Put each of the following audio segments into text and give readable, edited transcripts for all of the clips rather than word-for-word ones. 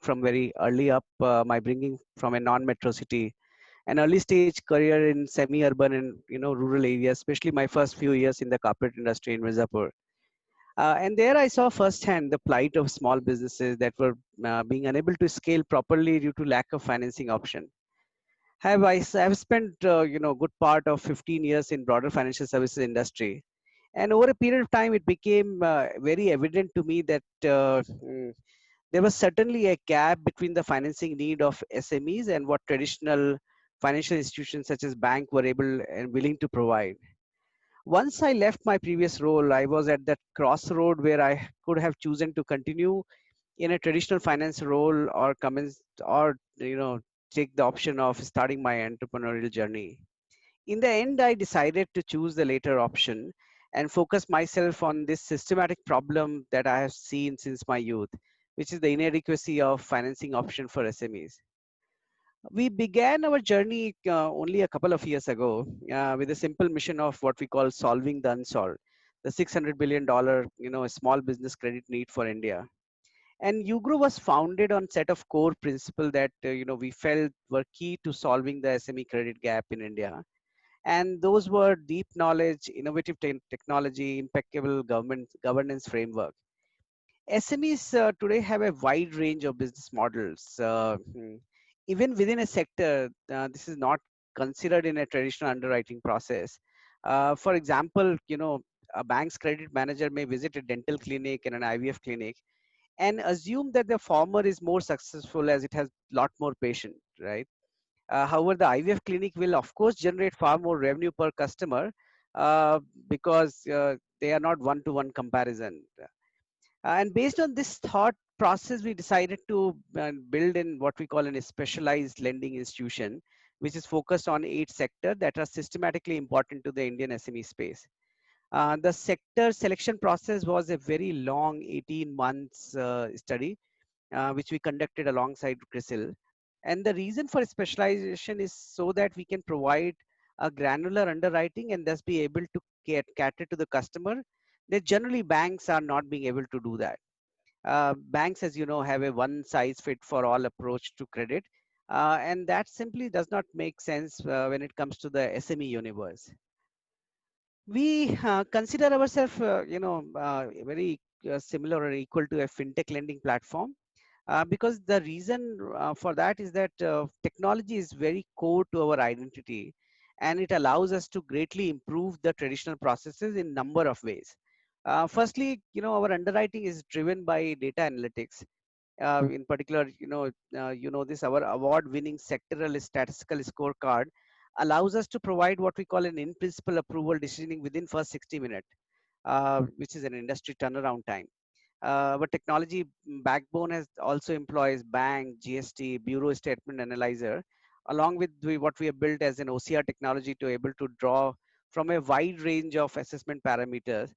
from very early up, my bringing from a non-metro city, an early stage career in semi-urban and rural areas, especially my first few years in the corporate industry in Mirzapur. And there I saw firsthand the plight of small businesses that were being unable to scale properly due to lack of financing option. Have spent good part of 15 years in broader financial services industry, and over a period of time it became very evident to me that there was certainly a gap between the financing need of SMEs and what traditional financial institutions such as bank were able and willing to provide. Once I left my previous role, I was at that crossroad where I could have chosen to continue in a traditional finance role or commence or take the option of starting my entrepreneurial journey. In the end, I decided to choose the later option and focus myself on this systematic problem that I have seen since my youth, which is the inadequacy of financing option for SMEs. We began our journey only a couple of years ago with a simple mission of what we call solving the unsolved, the $600 billion small business credit need for India. And Ugro was founded on set of core principles that we felt were key to solving the SME credit gap in India. And those were deep knowledge, innovative technology, impeccable governance framework. SMEs today have a wide range of business models. Even within a sector, this is not considered in a traditional underwriting process. For example, a bank's credit manager may visit a dental clinic and an IVF clinic and assume that the former is more successful as it has a lot more patient, right? However, the IVF clinic will of course generate far more revenue per customer because they are not one-to-one comparison. And based on this thought process, we decided to build in what we call a specialized lending institution, which is focused on 8 sectors that are systematically important to the Indian SME space. The sector selection process was a very long 18 months study, which we conducted alongside CRISIL. And the reason for specialization is so that we can provide a granular underwriting and thus be able to cater to the customer. That generally banks are not being able to do that. Banks, as you know, have a one size fit for all approach to credit. And that simply does not make sense when it comes to the SME universe. We consider ourselves, very similar or equal to a fintech lending platform because the reason for that is that technology is very core to our identity, and it allows us to greatly improve the traditional processes in number of ways. Firstly, our underwriting is driven by data analytics. In particular, this our award-winning sectoral statistical scorecard allows us to provide what we call an in-principle approval decisioning within first 60 minutes, which is an industry turnaround time. But technology backbone has also employs bank, GST, bureau statement analyzer, along with what we have built as an OCR technology to able to draw from a wide range of assessment parameters,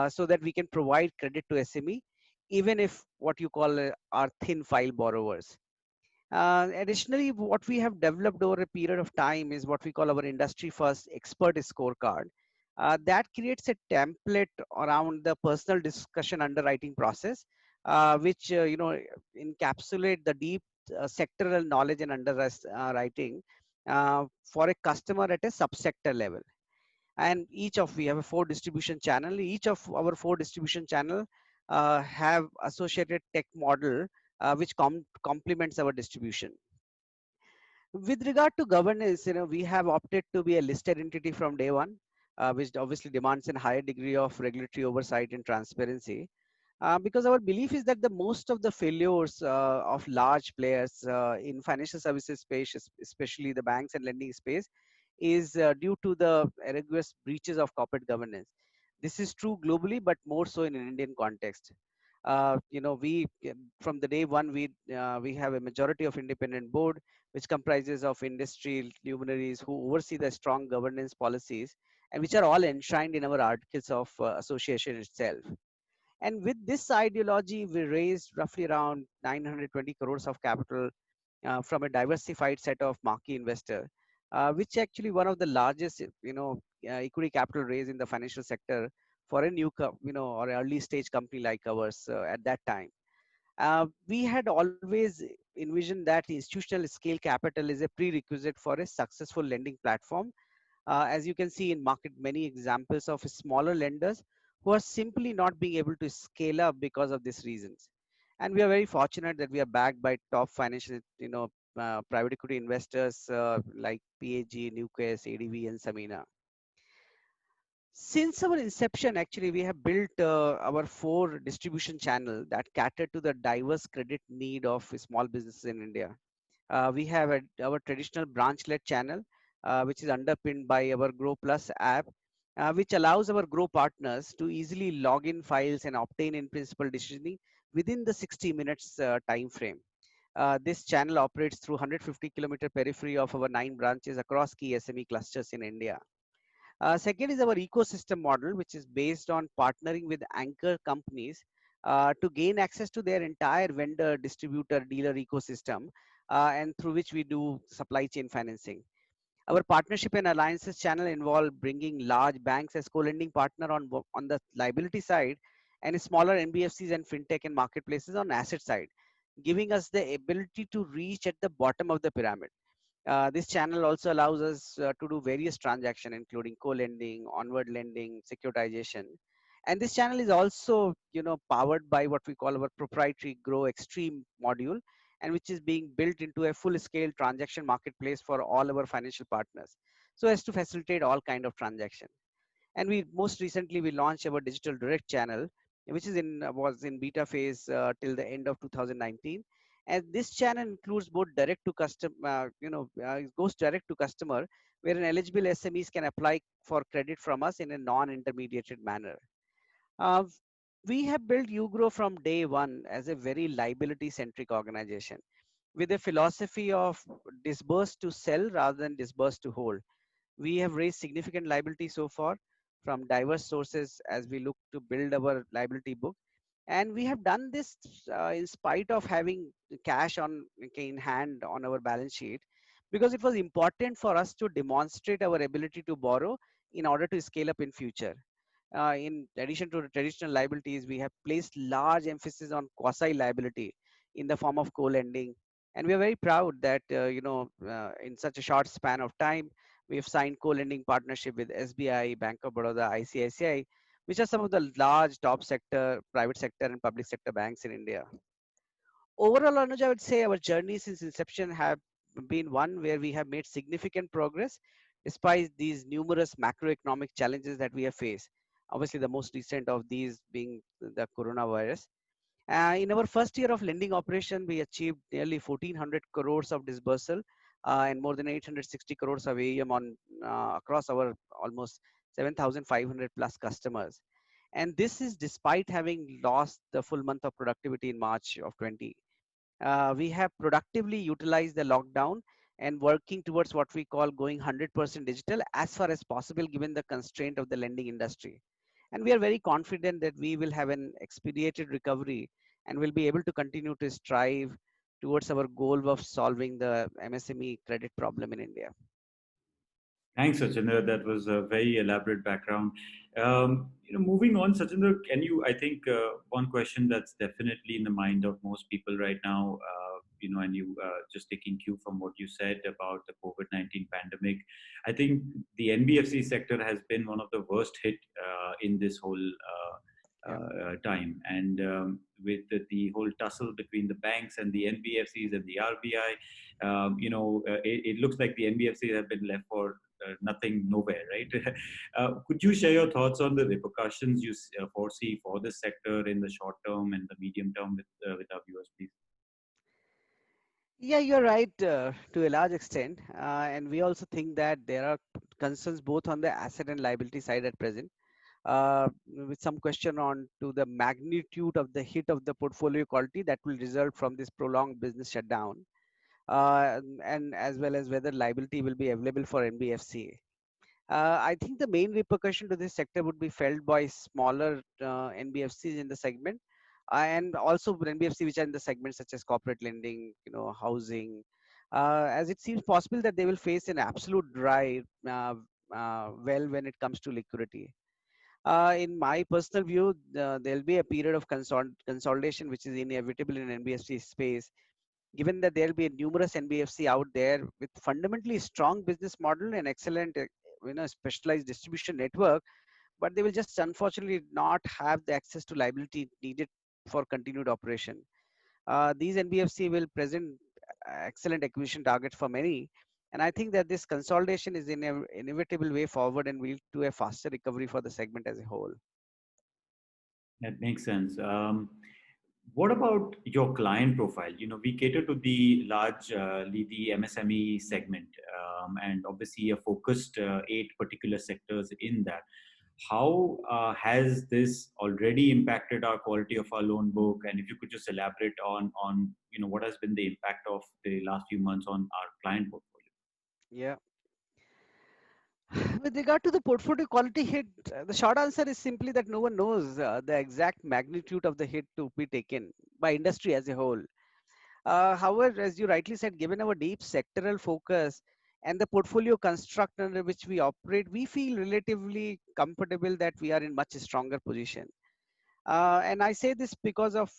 so that we can provide credit to SME, even if what you call are thin file borrowers. Additionally, what we have developed over a period of time is what we call our industry first expert scorecard. That creates a template around the personal discussion underwriting process, which encapsulate the deep sectoral knowledge and underwriting for a customer at a subsector level. And we have a 4 distribution channel. Each of our 4 distribution channel have associated tech model which complements our distribution. With regard to governance, we have opted to be a listed entity from day one, which obviously demands a higher degree of regulatory oversight and transparency. Because our belief is that the most of the failures of large players in financial services space, especially the banks and lending space, is due to the egregious breaches of corporate governance. This is true globally, but more so in an Indian context. We from the day one we have a majority of independent board, which comprises of industry luminaries who oversee the strong governance policies and which are all enshrined in our articles of association itself. And with this ideology, we raised roughly around 920 crores of capital from a diversified set of marquee investor, which actually one of the largest, equity capital raise in the financial sector for a new, or early stage company like ours at that time. We had always envisioned that institutional scale capital is a prerequisite for a successful lending platform. As you can see in market, many examples of smaller lenders who are simply not being able to scale up because of these reasons. And we are very fortunate that we are backed by top financial, private equity investors like PAG, Newcrest, ADV, and Samina. Since our inception, actually, we have built our four distribution channel that cater to the diverse credit need of small businesses in India. We have our traditional branch-led channel, which is underpinned by our Grow Plus app, which allows our Grow partners to easily log in files and obtain in-principle decisioning within the 60 minutes time frame. This channel operates through 150-kilometer periphery of our 9 branches across key SME clusters in India. Second is our ecosystem model, which is based on partnering with anchor companies to gain access to their entire vendor, distributor, dealer ecosystem, and through which we do supply chain financing. Our partnership and alliances channel involve bringing large banks as co-lending partner on the liability side, and smaller NBFCs and fintech and marketplaces on asset side, giving us the ability to reach at the bottom of the pyramid. This channel also allows us to do various transactions, including co-lending, onward lending, securitization. And this channel is also, powered by what we call our proprietary Grow Extreme module, and which is being built into a full-scale transaction marketplace for all our financial partners, so as to facilitate all kind of transaction. And we most recently we launched our digital direct channel, which is in was in beta phase till the end of 2019. And this channel includes both direct to customer, it goes direct to customer, where an eligible SMEs can apply for credit from us in a non-intermediated manner. uh, we have built ugrow from day one as a very liability centric organization with a philosophy of disburse to sell rather than disburse to hold. We have raised significant liability so far from diverse sources as we look to build our liability book. And we have done this in spite of having cash in hand on our balance sheet, because it was important for us to demonstrate our ability to borrow in order to scale up in future. In addition to the traditional liabilities, we have placed large emphasis on quasi liability in the form of co-lending. And we are very proud that, in such a short span of time, we have signed co-lending partnership with SBI, Bank of Baroda, ICICI, which are some of the large top sector, private sector and public sector banks in India. Overall, Anuj, I would say our journey since inception have been one where we have made significant progress despite these numerous macroeconomic challenges that we have faced. Obviously, the most recent of these being the coronavirus. In our first year of lending operation, we achieved nearly 1,400 crores of disbursal and more than 860 crores of AUM across our almost 7,500 plus customers. And this is despite having lost the full month of productivity in March of 20. We have productively utilized the lockdown and working towards what we call going 100% digital as far as possible given the constraint of the lending industry. And we are very confident that we will have an expedited recovery and will be able to continue to strive towards our goal of solving the MSME credit problem in India. Thanks, Sachinder. That was a very elaborate background. Moving on, Sachinder, can you? I think one question that's definitely in the mind of most people right now, and you just taking cue from what you said about the COVID-19 pandemic, I think the NBFC sector has been one of the worst hit in this whole Yeah. time, and with the whole tussle between the banks and the NBFCs and the RBI, it looks like the NBFCs have been left for nothing nowhere, right? Could you share your thoughts on the repercussions you foresee for this sector in the short term and the medium term with our viewers, please? Yeah, you're right to a large extent. And we also think that there are concerns both on the asset and liability side at present, with some question on to the magnitude of the hit of the portfolio quality that will result from this prolonged business shutdown, and as well as whether liability will be available for NBFC. I think the main repercussion to this sector would be felt by smaller NBFCs in the segment, and also NBFC which are in the segments such as corporate lending, housing, as it seems possible that they will face an absolute dry well when it comes to liquidity. In my personal view, there'll be a period of consolidation which is inevitable in NBFC space, given that there'll be numerous NBFC out there with fundamentally strong business model and excellent, specialized distribution network, but they will just unfortunately not have the access to liability needed for continued operation. These NBFC will present excellent acquisition targets for many, and I think that this consolidation is in an inevitable way forward and will lead to a faster recovery for the segment as a whole. That makes sense. What about your client profile? We cater to the the MSME segment, and obviously a focused eight particular sectors in that. How has this already impacted our quality of our loan book? And if you could just elaborate on what has been the impact of the last few months on our client portfolio? Yeah. With regard to the portfolio quality hit, the short answer is simply that no one knows the exact magnitude of the hit to be taken by industry as a whole. However, as you rightly said, given our deep sectoral focus and the portfolio construct under which we operate, we feel relatively comfortable that we are in much stronger position. And I say this because of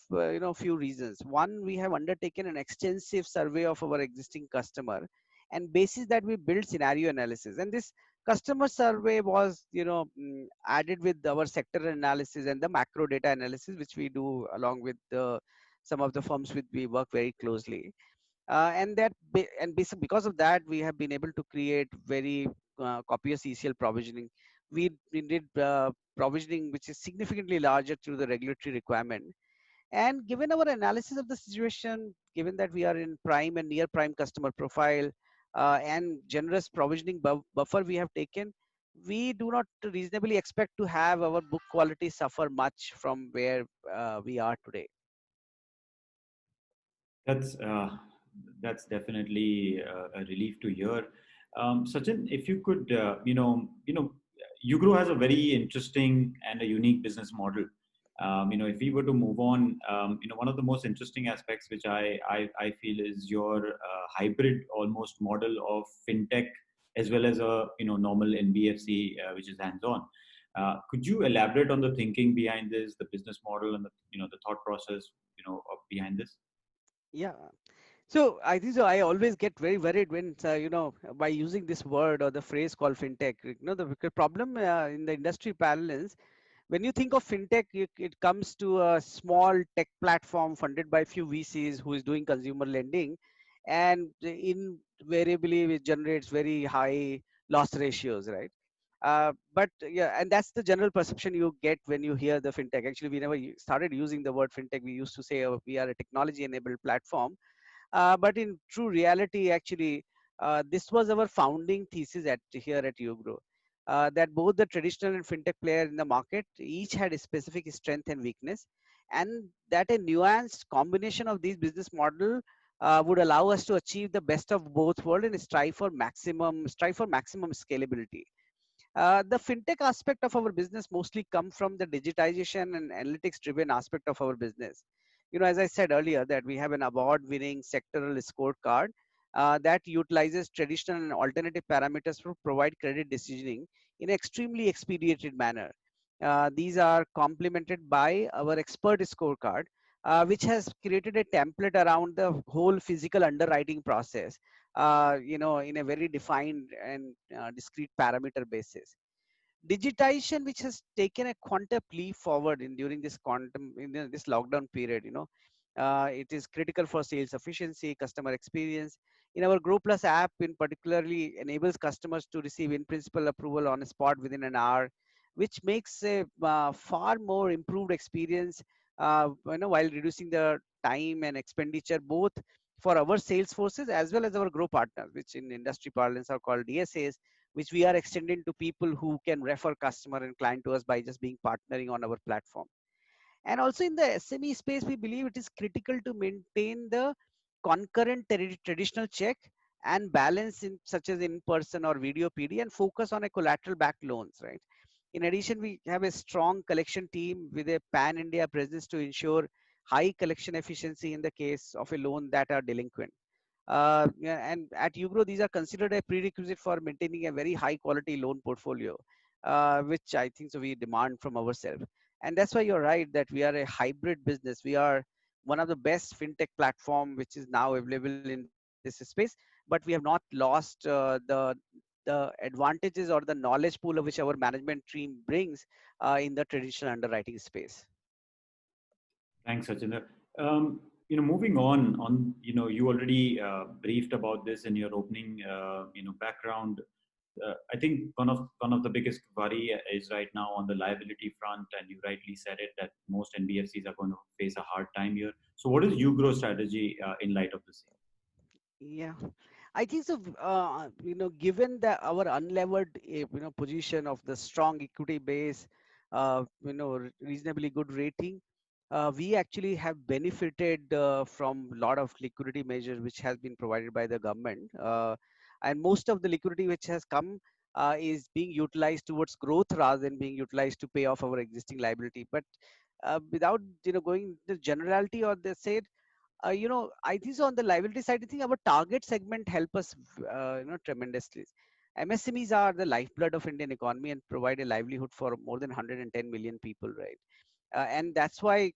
few reasons. One, we have undertaken an extensive survey of our existing customer, and basis that we build scenario analysis. And this customer survey was added with our sector analysis and the macro data analysis, which we do along with some of the firms with we work very closely. Because of that, we have been able to create very copious ECL provisioning. We did provisioning which is significantly larger through the regulatory requirement. And given our analysis of the situation, given that we are in prime and near prime customer profile, and generous provisioning buffer we have taken, we do not reasonably expect to have our book quality suffer much from where we are today. That's uh, that's definitely a relief to hear. Sachin, if you could, Ugro has a very interesting and a unique business model. If we were to move on, one of the most interesting aspects which I feel is your hybrid almost model of fintech as well as a normal NBFC which is hands-on. Could you elaborate on the thinking behind this, the business model, and the thought process behind this? Yeah. So I think so. I always get very worried when by using this word or the phrase called fintech. The problem in the industry parlance, when you think of fintech, it comes to a small tech platform funded by few VCs who is doing consumer lending, and invariably it generates very high loss ratios, right? But yeah, and that's the general perception you get when you hear the fintech. Actually, we never started using the word fintech. We used to say we are a technology-enabled platform, but in true reality, actually, this was our founding thesis at here at Ugro. That both the traditional and fintech player in the market each had a specific strength and weakness, and that a nuanced combination of these business model would allow us to achieve the best of both worlds and strive for maximum scalability. The fintech aspect of our business mostly come from the digitization and analytics driven aspect of our business. As I said earlier, that we have an award winning sectoral scorecard that utilizes traditional and alternative parameters to provide credit decisioning in an extremely expedited manner. These are complemented by our expert scorecard, which has created a template around the whole physical underwriting process, in a very defined and discrete parameter basis. Digitization, which has taken a quantum leap forward during this this lockdown period. It is critical for sales efficiency, customer experience. In our Grow Plus app, in particularly enables customers to receive in principle approval on a spot within an hour, which makes a far more improved experience. While reducing the time and expenditure both for our sales forces as well as our grow partners, which in industry parlance are called DSAs, which we are extending to people who can refer customer and client to us by just being partnering on our platform. And also in the SME space, we believe it is critical to maintain the concurrent traditional check and balance in such as in person or video PD and focus on a collateral backed loans, right? In addition, we have a strong collection team with a pan India presence to ensure high collection efficiency in the case of a loan that are delinquent. Yeah, and at Ugro, these are considered a prerequisite for maintaining a very high quality loan portfolio. which I think so we demand from ourselves. And that's why you're right that we are a hybrid business. We are one of the best fintech platform which is now available in this space, but we have not lost the advantages or the knowledge pool of which our management team brings in the traditional underwriting space. Thanks, Sachinder. Moving on, you already briefed about this in your opening, background. I think one of the biggest worry is right now on the liability front, and you rightly said it that most NBFCs are going to face a hard time here. So, what is Ugrow strategy in light of the same? Yeah, I think so. Given that our unlevered, position of the strong equity base, reasonably good rating, we actually have benefited from a lot of liquidity measures which has been provided by the government, and most of the liquidity which has come is being utilized towards growth rather than being utilized to pay off our existing liability. But without going the generality or the said, I think so on the liability side, I think our target segment help us, tremendously. MSMEs are the lifeblood of Indian economy and provide a livelihood for more than 110 million people, right? And that's why,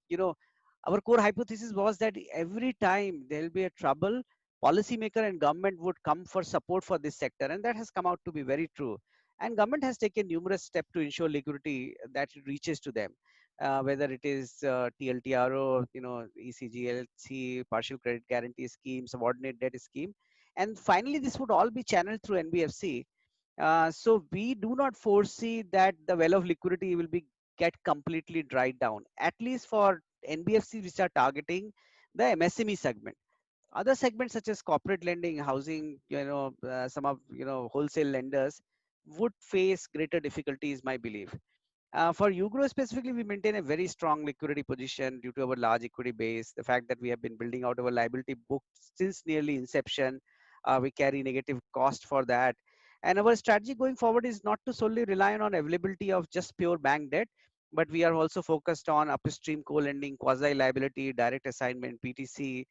our core hypothesis was that every time there will be a trouble, policymaker and government would come for support for this sector, and that has come out to be very true. And government has taken numerous steps to ensure liquidity that it reaches to them, whether it is TLTRO, ECGLC, partial credit guarantee scheme, subordinate debt scheme, and finally this would all be channeled through NBFC. So we do not foresee that the well of liquidity will be get completely dried down, at least for NBFCs which are targeting the MSME segment. Other segments such as corporate lending, housing, some of wholesale lenders would face greater difficulties, my belief. For Ugrow specifically, we maintain a very strong liquidity position due to our large equity base, the fact that we have been building out our liability book since nearly inception. We carry negative cost for that. And our strategy going forward is not to solely rely on availability of just pure bank debt, but we are also focused on upstream co-lending, quasi-liability, direct assignment, PTC,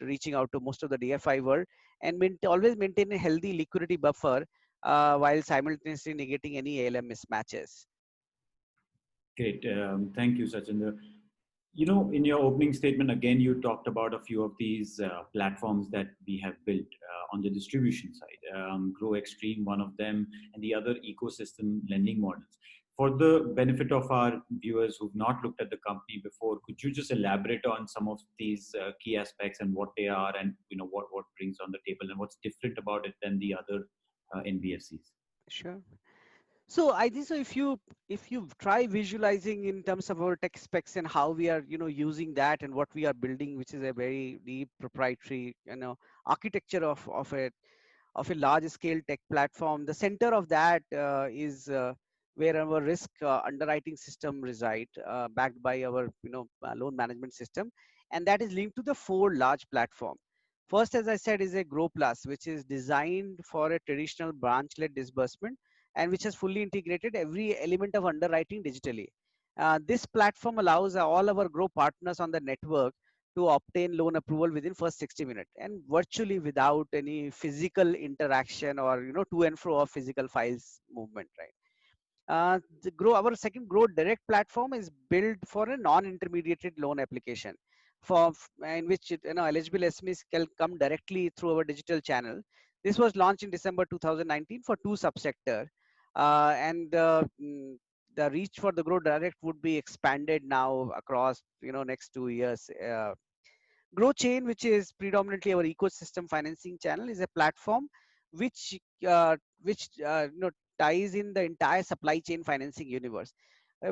reaching out to most of the DFI world, and always maintain a healthy liquidity buffer while simultaneously negating any ALM mismatches. Great. Thank you, Sachinder. In your opening statement, again, you talked about a few of these platforms that we have built on the distribution side. Grow Extreme, one of them, and the other ecosystem lending models. For the benefit of our viewers who've not looked at the company before, could you just elaborate on some of these key aspects and what they are, and what brings on the table, and what's different about it than the other NBFCs? Sure. So I think so if you try visualizing in terms of our tech specs and how we are using that and what we are building, which is a very deep proprietary architecture of a large scale tech platform. The center of that is where our risk underwriting system reside, backed by our loan management system, and that is linked to the four large platform. First, as I said, is a Grow Plus, which is designed for a traditional branch-led disbursement and which has fully integrated every element of underwriting digitally. This platform allows all our Grow partners on the network to obtain loan approval within first 60 minutes and virtually without any physical interaction or to and fro of physical files movement, right? Our second Grow Direct platform is built for a non-intermediated loan application, in which eligible SMEs can come directly through our digital channel. This was launched in December 2019 for two subsector, and the reach for the Grow Direct would be expanded now across next 2 years. Grow Chain, which is predominantly our ecosystem financing channel, is a platform which ties in the entire supply chain financing universe.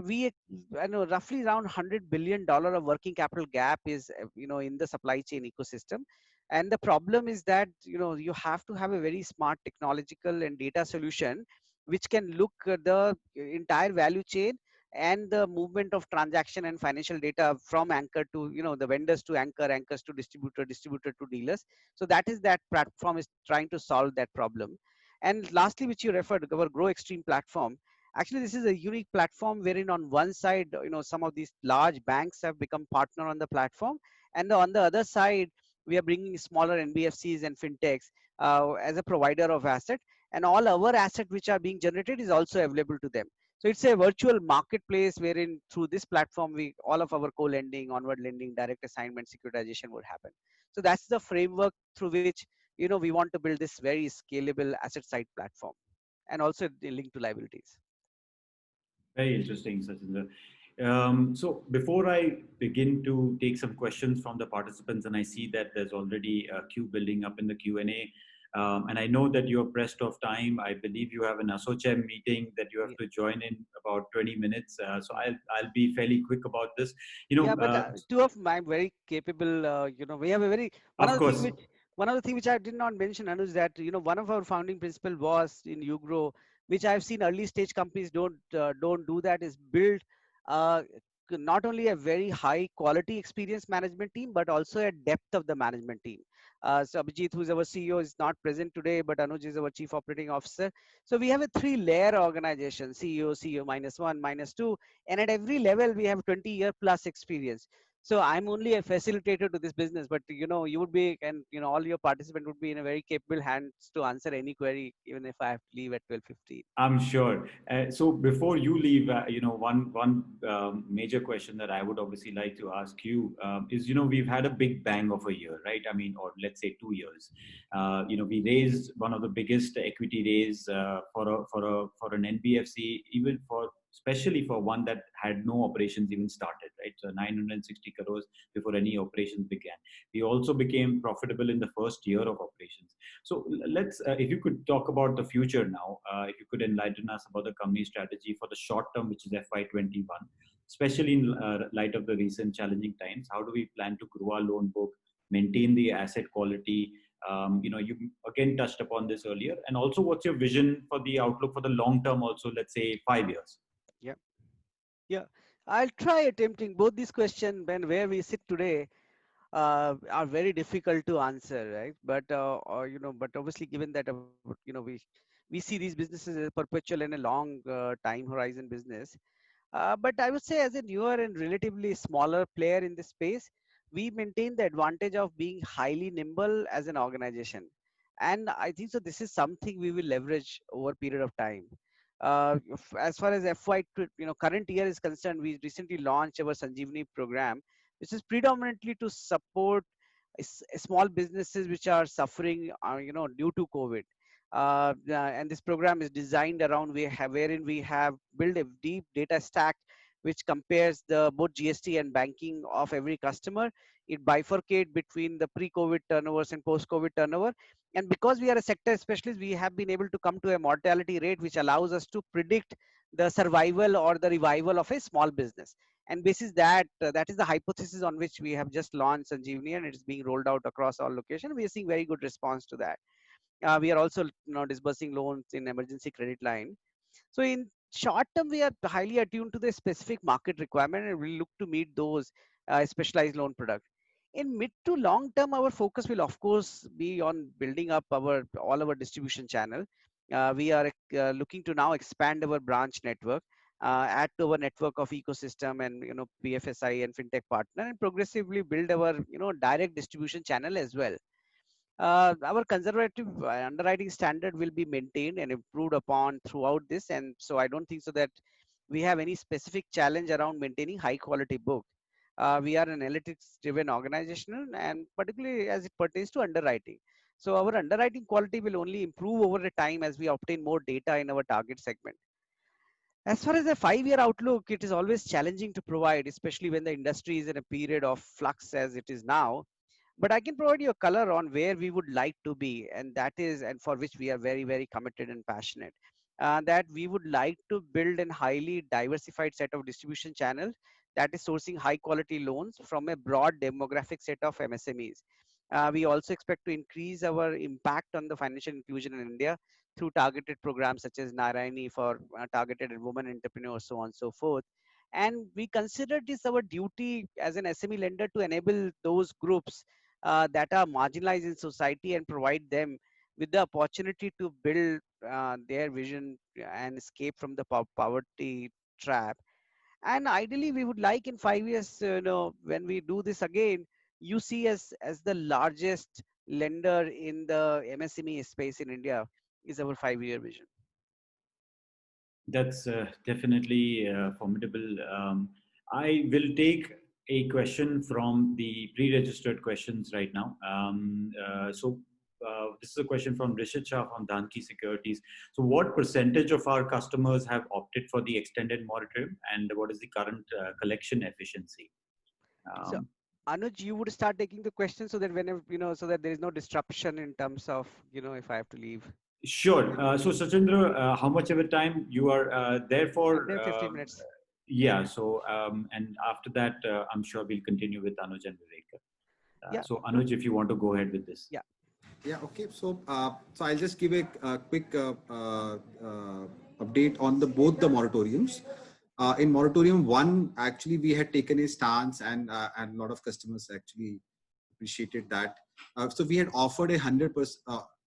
We I know roughly around $100 billion of working capital gap is in the supply chain ecosystem, and the problem is that you have to have a very smart technological and data solution which can look at the entire value chain and the movement of transaction and financial data from anchor to the vendors to anchors to distributor to dealers. So that platform is trying to solve that problem. And lastly, which you referred, our Grow Extreme platform, actually this is a unique platform wherein on one side some of these large banks have become partner on the platform, and on the other side we are bringing smaller NBFCs and fintechs as a provider of asset. and all our assets which are being generated is also available to them. So it's a virtual marketplace wherein through this platform we all of our co-lending, onward lending, direct assignment, securitization would happen. So that's the framework through which we want to build this very scalable asset side platform, and also linked to liabilities. Very interesting, Sachinder. So before I begin to take some questions from the participants, and I see that there's already a queue building up in the Q&A, and I know that you're pressed of time. I believe you have an ASSOCHAM meeting that you have Yeah, to join in about 20 minutes. So I'll be fairly quick about this. You yeah, know, but two of my very capable, we have a very one of of the thing course, which one of the thing which I did not mention, Anuj, that one of our founding principle was in Ugro, which I've seen early stage companies don't do, that is build uh, not only a very high quality experience management team but also a depth of the management team. So Abhijit, who's our CEO, is not present today, but Anuj is our chief operating officer. So we have a three-layer organization: CEO minus one, minus two, and at every level we have 20-year plus experience. So I'm only a facilitator to this business, but you would be, and all your participants would be in a very capable hands to answer any query, even if I have to leave at 12:15. I'm sure. So before you leave, one major question that I would obviously like to ask you is, we've had a big bang of a year, right? I mean, or let's say 2 years. We raised one of the biggest equity raise for an NBFC, even for especially for one that had no operations even started, right? So 960 crores before any operations began. We also became profitable in the first year of operations. So let's, if you could talk about the future now, if you could enlighten us about the company strategy for the short term, which is FY21, especially in light of the recent challenging times. How do we plan to grow our loan book, maintain the asset quality? You again touched upon this earlier, and also what's your vision for the outlook for the long term? Also, let's say 5 years. Yeah, yeah. I'll try attempting both these questions. When where we sit today are very difficult to answer, right? But obviously, given that we see these businesses as perpetual and a long time horizon business. But I would say, as a newer and relatively smaller player in this space, we maintain the advantage of being highly nimble as an organization. And I think so. This is something we will leverage over a period of time. As far as current year is concerned, we recently launched our Sanjeevani program, which is predominantly to support small businesses which are suffering, due to COVID. And this program is designed around wherein we have built a deep data stack which compares the both GST and banking of every customer. It bifurcate between the pre-COVID turnovers and post-COVID turnover. And because we are a sector specialist, we have been able to come to a mortality rate which allows us to predict the survival or the revival of a small business. And basis that, that is the hypothesis on which we have just launched Sanjeevani, and it is being rolled out across all locations. We are seeing very good response to that. We are also disbursing loans in emergency credit line. So in short term, we are highly attuned to the specific market requirement and we look to meet those specialized loan product. In mid to long term, our focus will of course be on building up all our distribution channel. We are looking to now expand our branch network, add to our network of ecosystem and PFSI and fintech partner, and progressively build our direct distribution channel as well. Our conservative underwriting standard will be maintained and improved upon throughout this, and so I don't think so that we have any specific challenge around maintaining high quality book. We are an analytics driven organization, and particularly as it pertains to underwriting, so our underwriting quality will only improve over the time as we obtain more data in our target segment. As far as the 5 year outlook, it is always challenging to provide, especially when the industry is in a period of flux as it is now. But I can provide you a color on where we would like to be, and that is, and for which we are very, very committed and passionate. That we would like to build a highly diversified set of distribution channels that is sourcing high quality loans from a broad demographic set of MSMEs. We also expect to increase our impact on the financial inclusion in India through targeted programs such as Narayani for targeted women entrepreneurs, so on and so forth. And we consider this our duty as an SME lender to enable those groups that are marginalized in society and provide them with the opportunity to build their vision and escape from the poverty trap. And ideally we would like in 5 years, when we do this again, you see us as the largest lender in the MSME space in India, is our 5-year vision. That's definitely formidable. I will take a question from the pre-registered questions right now. This is a question from Rishit Shah from Danki Securities. So what percentage of our customers have opted for the extended moratorium, and what is the current collection efficiency? So Um, Anuj, you would start taking the question so that whenever, so that there is no disruption in terms of, if I have to leave. Sure. So, Sachindra, how much of a time you are there for? 10-15 minutes. Yeah. So, and after that, I'm sure we'll continue with Anuj and Vivek. Yeah. So, Anuj, if you want to go ahead with this. Yeah. Yeah, okay. So I'll just give a quick update on the both the moratoriums. In moratorium one, actually, we had taken a stance, and a lot of customers actually appreciated that. So we had offered 100%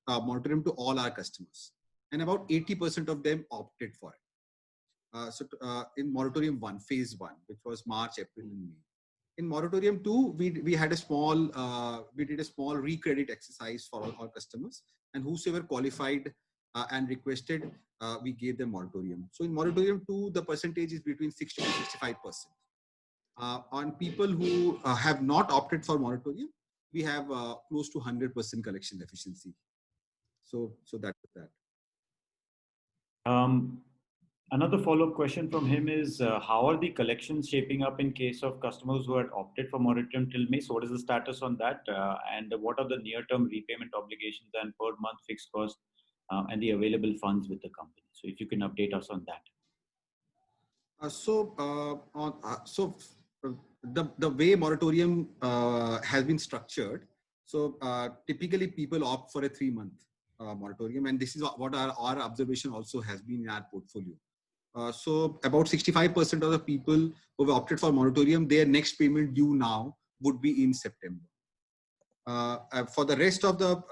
moratorium to all our customers, and about 80% of them opted for it. In moratorium one, phase one, which was March, April, and May. In moratorium 2, we had a small we did a small recredit exercise for all our customers, and whosoever qualified and requested, we gave them moratorium. So in moratorium 2, the percentage is between 60 to 65%. On people who have not opted for moratorium, we have close to 100% collection efficiency. So that's that. Another follow-up question from him is, how are the collections shaping up in case of customers who had opted for moratorium till May? So what is the status on that? And what are the near-term repayment obligations and per month fixed cost and the available funds with the company? So if you can update us on that. The way moratorium has been structured, typically people opt for a 3-month moratorium, and this is what our observation also has been in our portfolio. So about 65% of the people who have opted for moratorium, their next payment due now would be in September. For the rest of the,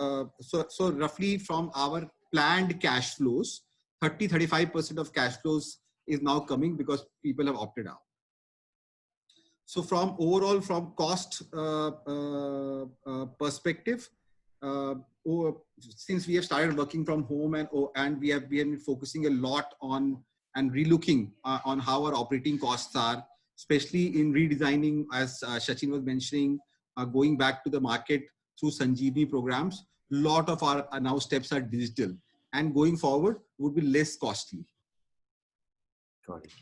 so roughly from our planned cash flows, 35% of cash flows is now coming because people have opted out. So from overall, from cost perspective, since we have started working from home and we have been focusing a lot on and relooking on how our operating costs are, especially in redesigning, as Sachin was mentioning, going back to the market through Sanjeevani programs. Lot of our now steps are digital, and going forward would be less costly. Got it.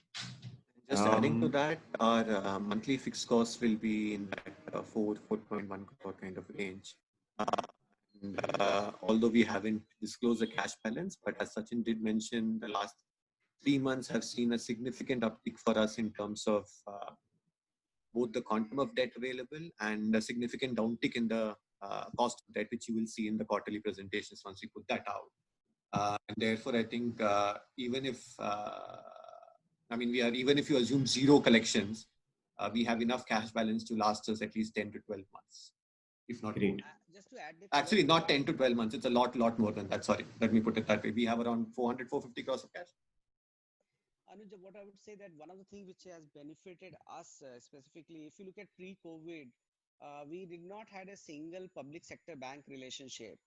Just adding to that, our monthly fixed costs will be in that 4.1 crore kind of range. Although we haven't disclosed the cash balance, but as Sachin did mention, the last 3 months have seen a significant uptick for us in terms of both the quantum of debt available and a significant downtick in the cost of debt, which you will see in the quarterly presentations once we put that out. And therefore, I think even if even if you assume zero collections, we have enough cash balance to last us at least 10 to 12 months, if not more. Just to add, Actually, not 10 to 12 months. It's a lot more than that. Sorry, let me put it that way. We have around 450 crores of cash. Anuj, what I would say that one of the things which has benefited us specifically, if you look at pre-COVID, we did not had a single public sector bank relationship.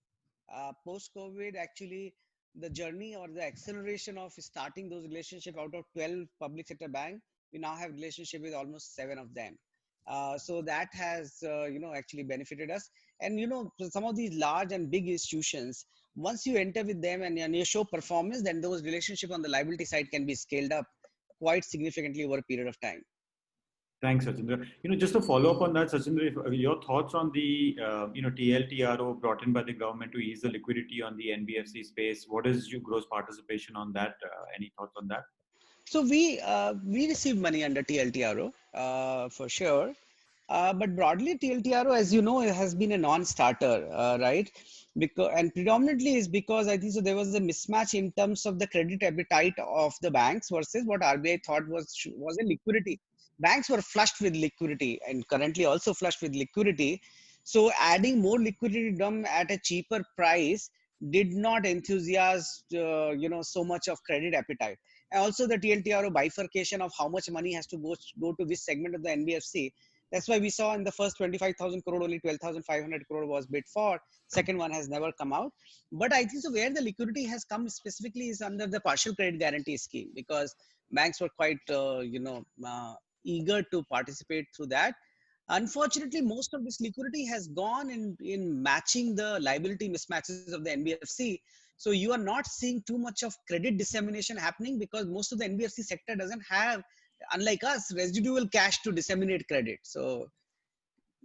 Post-COVID, actually, the journey or the acceleration of starting those relationships out of 12 public sector bank, we now have relationship with almost 7 of them. So that has, actually benefited us. And, some of these large and big institutions, once you enter with them and you show performance, then those relationships on the liability side can be scaled up quite significantly over a period of time. Thanks, Sachindra. Just to follow up on that, Sachindra, your thoughts on the TLTRO brought in by the government to ease the liquidity on the NBFC space. What is your gross participation on that? Any thoughts on that? So we received money under TLTRO for sure. But broadly, TLTRO, as you know, has been a non-starter, right? And predominantly is because I think so there was a mismatch in terms of the credit appetite of the banks versus what RBI thought was a liquidity. Banks were flushed with liquidity and currently also flushed with liquidity. So adding more liquidity to them at a cheaper price did not enthusiast, so much of credit appetite. And also the TLTRO bifurcation of how much money has to go to this segment of the NBFC That's why we saw in the first 25,000 crore, only 12,500 crore was bid for. Second one has never come out. But I think so where the liquidity has come specifically is under the partial credit guarantee scheme, because banks were quite, eager to participate through that. Unfortunately, most of this liquidity has gone in matching the liability mismatches of the NBFC. So you are not seeing too much of credit dissemination happening, because most of the NBFC sector doesn't have, unlike us, residual cash to disseminate credit. So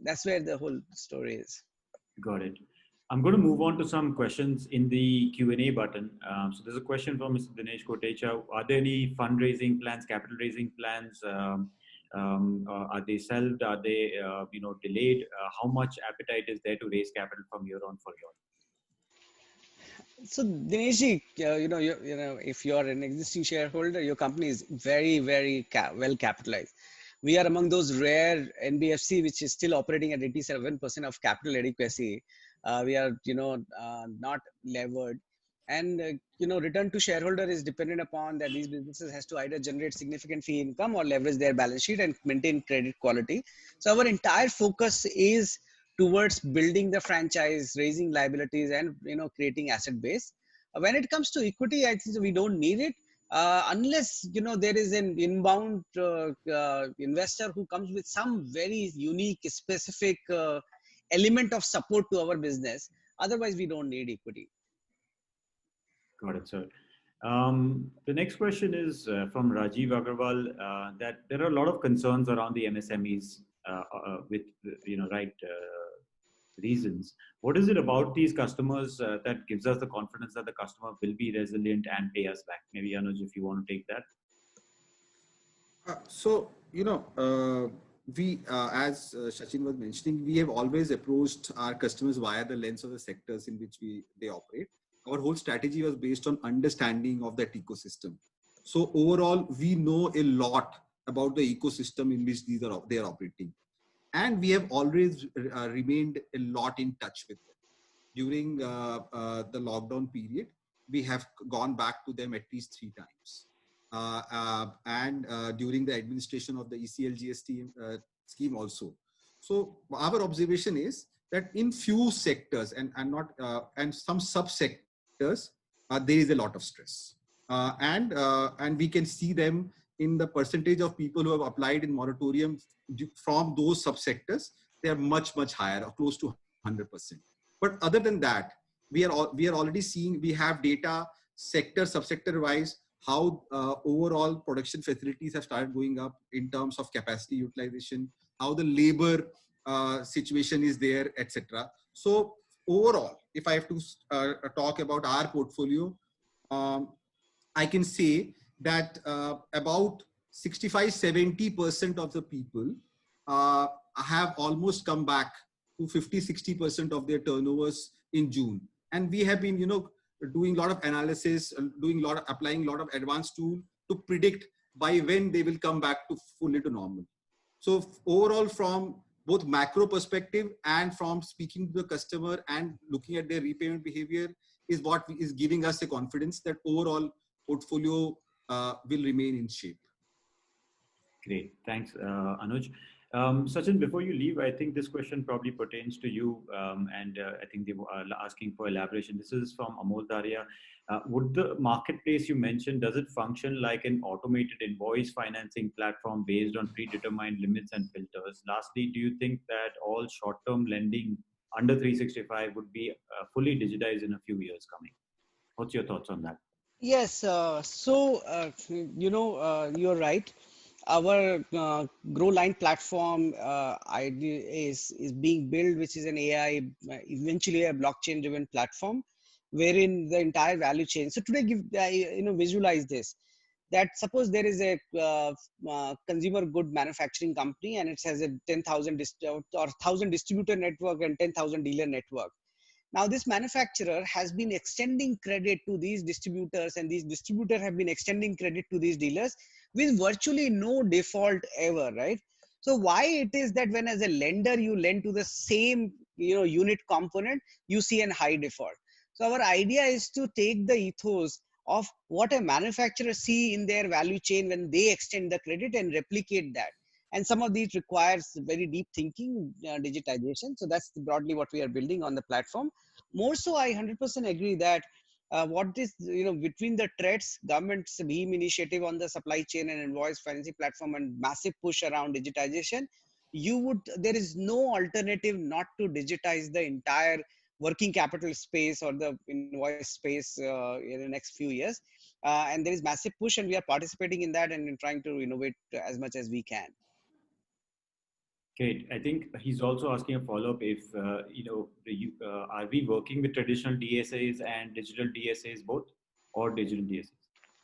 that's where the whole story is. Got it. I'm going to move on to some questions in the Q&A button. So there's a question from Mr. Dinesh Kotecha. Are there any fundraising plans, capital raising plans? Are they shelved? Are they, delayed? How much appetite is there to raise capital from here on for you all? So Dineshji, if you are an existing shareholder, your company is very, very well capitalized. We are among those rare NBFC which is still operating at 87% of capital adequacy. We are, not levered, and return to shareholder is dependent upon that these businesses has to either generate significant fee income or leverage their balance sheet and maintain credit quality. So our entire focus is towards building the franchise, raising liabilities, and creating asset base. When it comes to equity, I think we don't need it. Unless there is an inbound investor who comes with some very unique, specific element of support to our business. Otherwise, we don't need equity. Got it, sir. The next question is from Rajiv Agarwal, that there are a lot of concerns around the MSMEs with right reasons. What is it about these customers that gives us the confidence that the customer will be resilient and pay us back? Maybe Anuj, if you want to take that. We, as Sachin was mentioning, we have always approached our customers via the lens of the sectors in which they operate. Our whole strategy was based on understanding of that ecosystem. So overall, we know a lot about the ecosystem in which they are operating. And we have always remained a lot in touch with them. During the lockdown period, we have gone back to them at least 3 times. And during the administration of the ECLGS scheme also. So our observation is that in few sectors and some subsectors, there is a lot of stress. And we can see them in the percentage of people who have applied in moratorium from those subsectors. They are much, much higher, close to 100%. But other than that, we are already seeing, we have data sector, subsector wise, how overall production facilities have started going up in terms of capacity utilization, how the labor situation is there, etc. So overall, if I have to talk about our portfolio, I can say that about 65-70% of the people have almost come back to 50-60% of their turnovers in June. And we have been, doing a lot of analysis, applying a lot of advanced tool to predict by when they will come back to fully to normal. So overall, from both macro perspective and from speaking to the customer and looking at their repayment behavior is what is giving us the confidence that overall portfolio will remain in shape. Great, thanks, Anuj. Sachin, before you leave, I think this question probably pertains to you, and I think they were asking for elaboration. This is from Amol Daria. Would the marketplace you mentioned, does it function like an automated invoice financing platform based on predetermined limits and filters? Lastly, do you think that all short-term lending under 365 would be fully digitized in a few years coming? What's your thoughts on that? Yes, you're right. Our GrowLine platform idea is being built, which is an AI, eventually a blockchain-driven platform, wherein the entire value chain. So today, visualize this. That suppose there is a consumer good manufacturing company and it has a 10,000 or 1,000 distributor network and 10,000 dealer network. Now this manufacturer has been extending credit to these distributors, and these distributors have been extending credit to these dealers with virtually no default ever, right? So why it is that when as a lender you lend to the same unit component, you see a high default. So our idea is to take the ethos of what a manufacturer see in their value chain when they extend the credit and replicate that. And some of these requires very deep thinking, digitization. So that's broadly what we are building on the platform. More so, I 100% agree that what is, between the threats, government's BHIM initiative on the supply chain and invoice financing platform and massive push around digitization, there is no alternative not to digitize the entire working capital space or the invoice space in the next few years. And there is massive push, and we are participating in that and in trying to innovate as much as we can. Okay, I think he's also asking a follow-up if, are we working with traditional DSAs and digital DSAs both, or digital DSAs?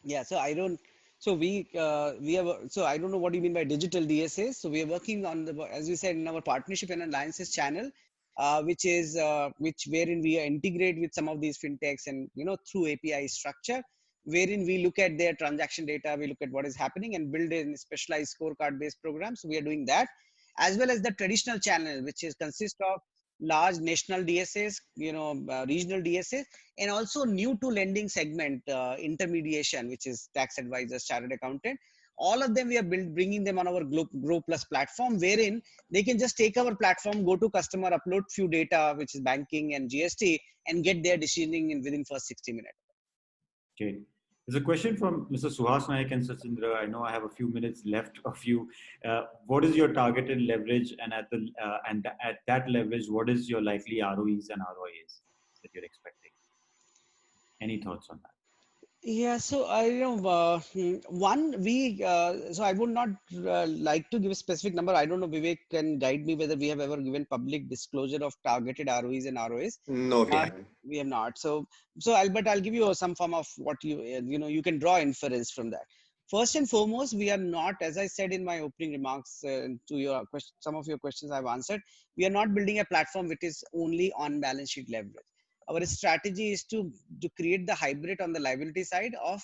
Yeah, so I don't, so we have, so I don't know what you mean by digital DSAs. So we are working on the, as we said, in our partnership and alliances channel, wherein we integrate with some of these fintechs and, through API structure, wherein we look at their transaction data, we look at what is happening and build a specialized scorecard based program. So we are doing that, as well as the traditional channel, which is consist of large national DSAs, regional DSAs, and also new to lending segment, intermediation, which is tax advisors, chartered accountant. All of them we are bringing them on our Grow Plus platform, wherein they can just take our platform, go to customer, upload few data, which is banking and GST, and get their decisioning within first 60 minutes. Okay. There's a question from Mr. Suhas Naik and Sachindra. I know I have a few minutes left of you. What is your targeted leverage, and at that leverage, what is your likely ROEs and ROAs that you're expecting? Any thoughts on that? Yeah, so so I would not like to give a specific number. I don't know, Vivek can guide me whether we have ever given public disclosure of targeted ROEs and ROAs. No, we haven't. We have not. But I'll give you some form of what you can draw inference from that. First and foremost, we are not, as I said in my opening remarks to your question, some of your questions I've answered, we are not building a platform which is only on balance sheet leverage. Our strategy is to create the hybrid on the liability side of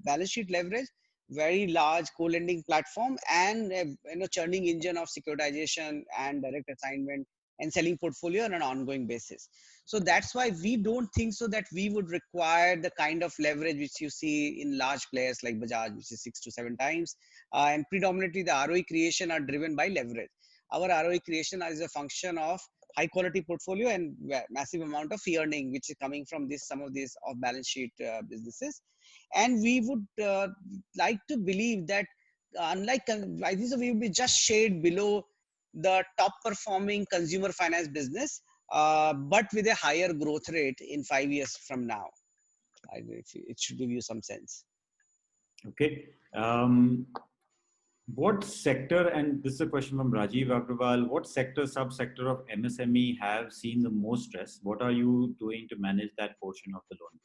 balance sheet leverage, very large co-lending platform, and churning engine of securitization and direct assignment and selling portfolio on an ongoing basis. So that's why we don't think so that we would require the kind of leverage which you see in large players like Bajaj, which is 6 to 7 times, and predominantly the ROE creation are driven by leverage. Our ROE creation is a function of high quality portfolio and massive amount of fee earning, which is coming from some of these off balance sheet businesses. And we would like to believe that unlike this, we will be just shade below the top performing consumer finance business, but with a higher growth rate in 5 years from now. It should give you some sense. Okay. What sector, and this is a question from Rajiv Agrawal, what sector, subsector of MSME have seen the most stress? What are you doing to manage that portion of the loan?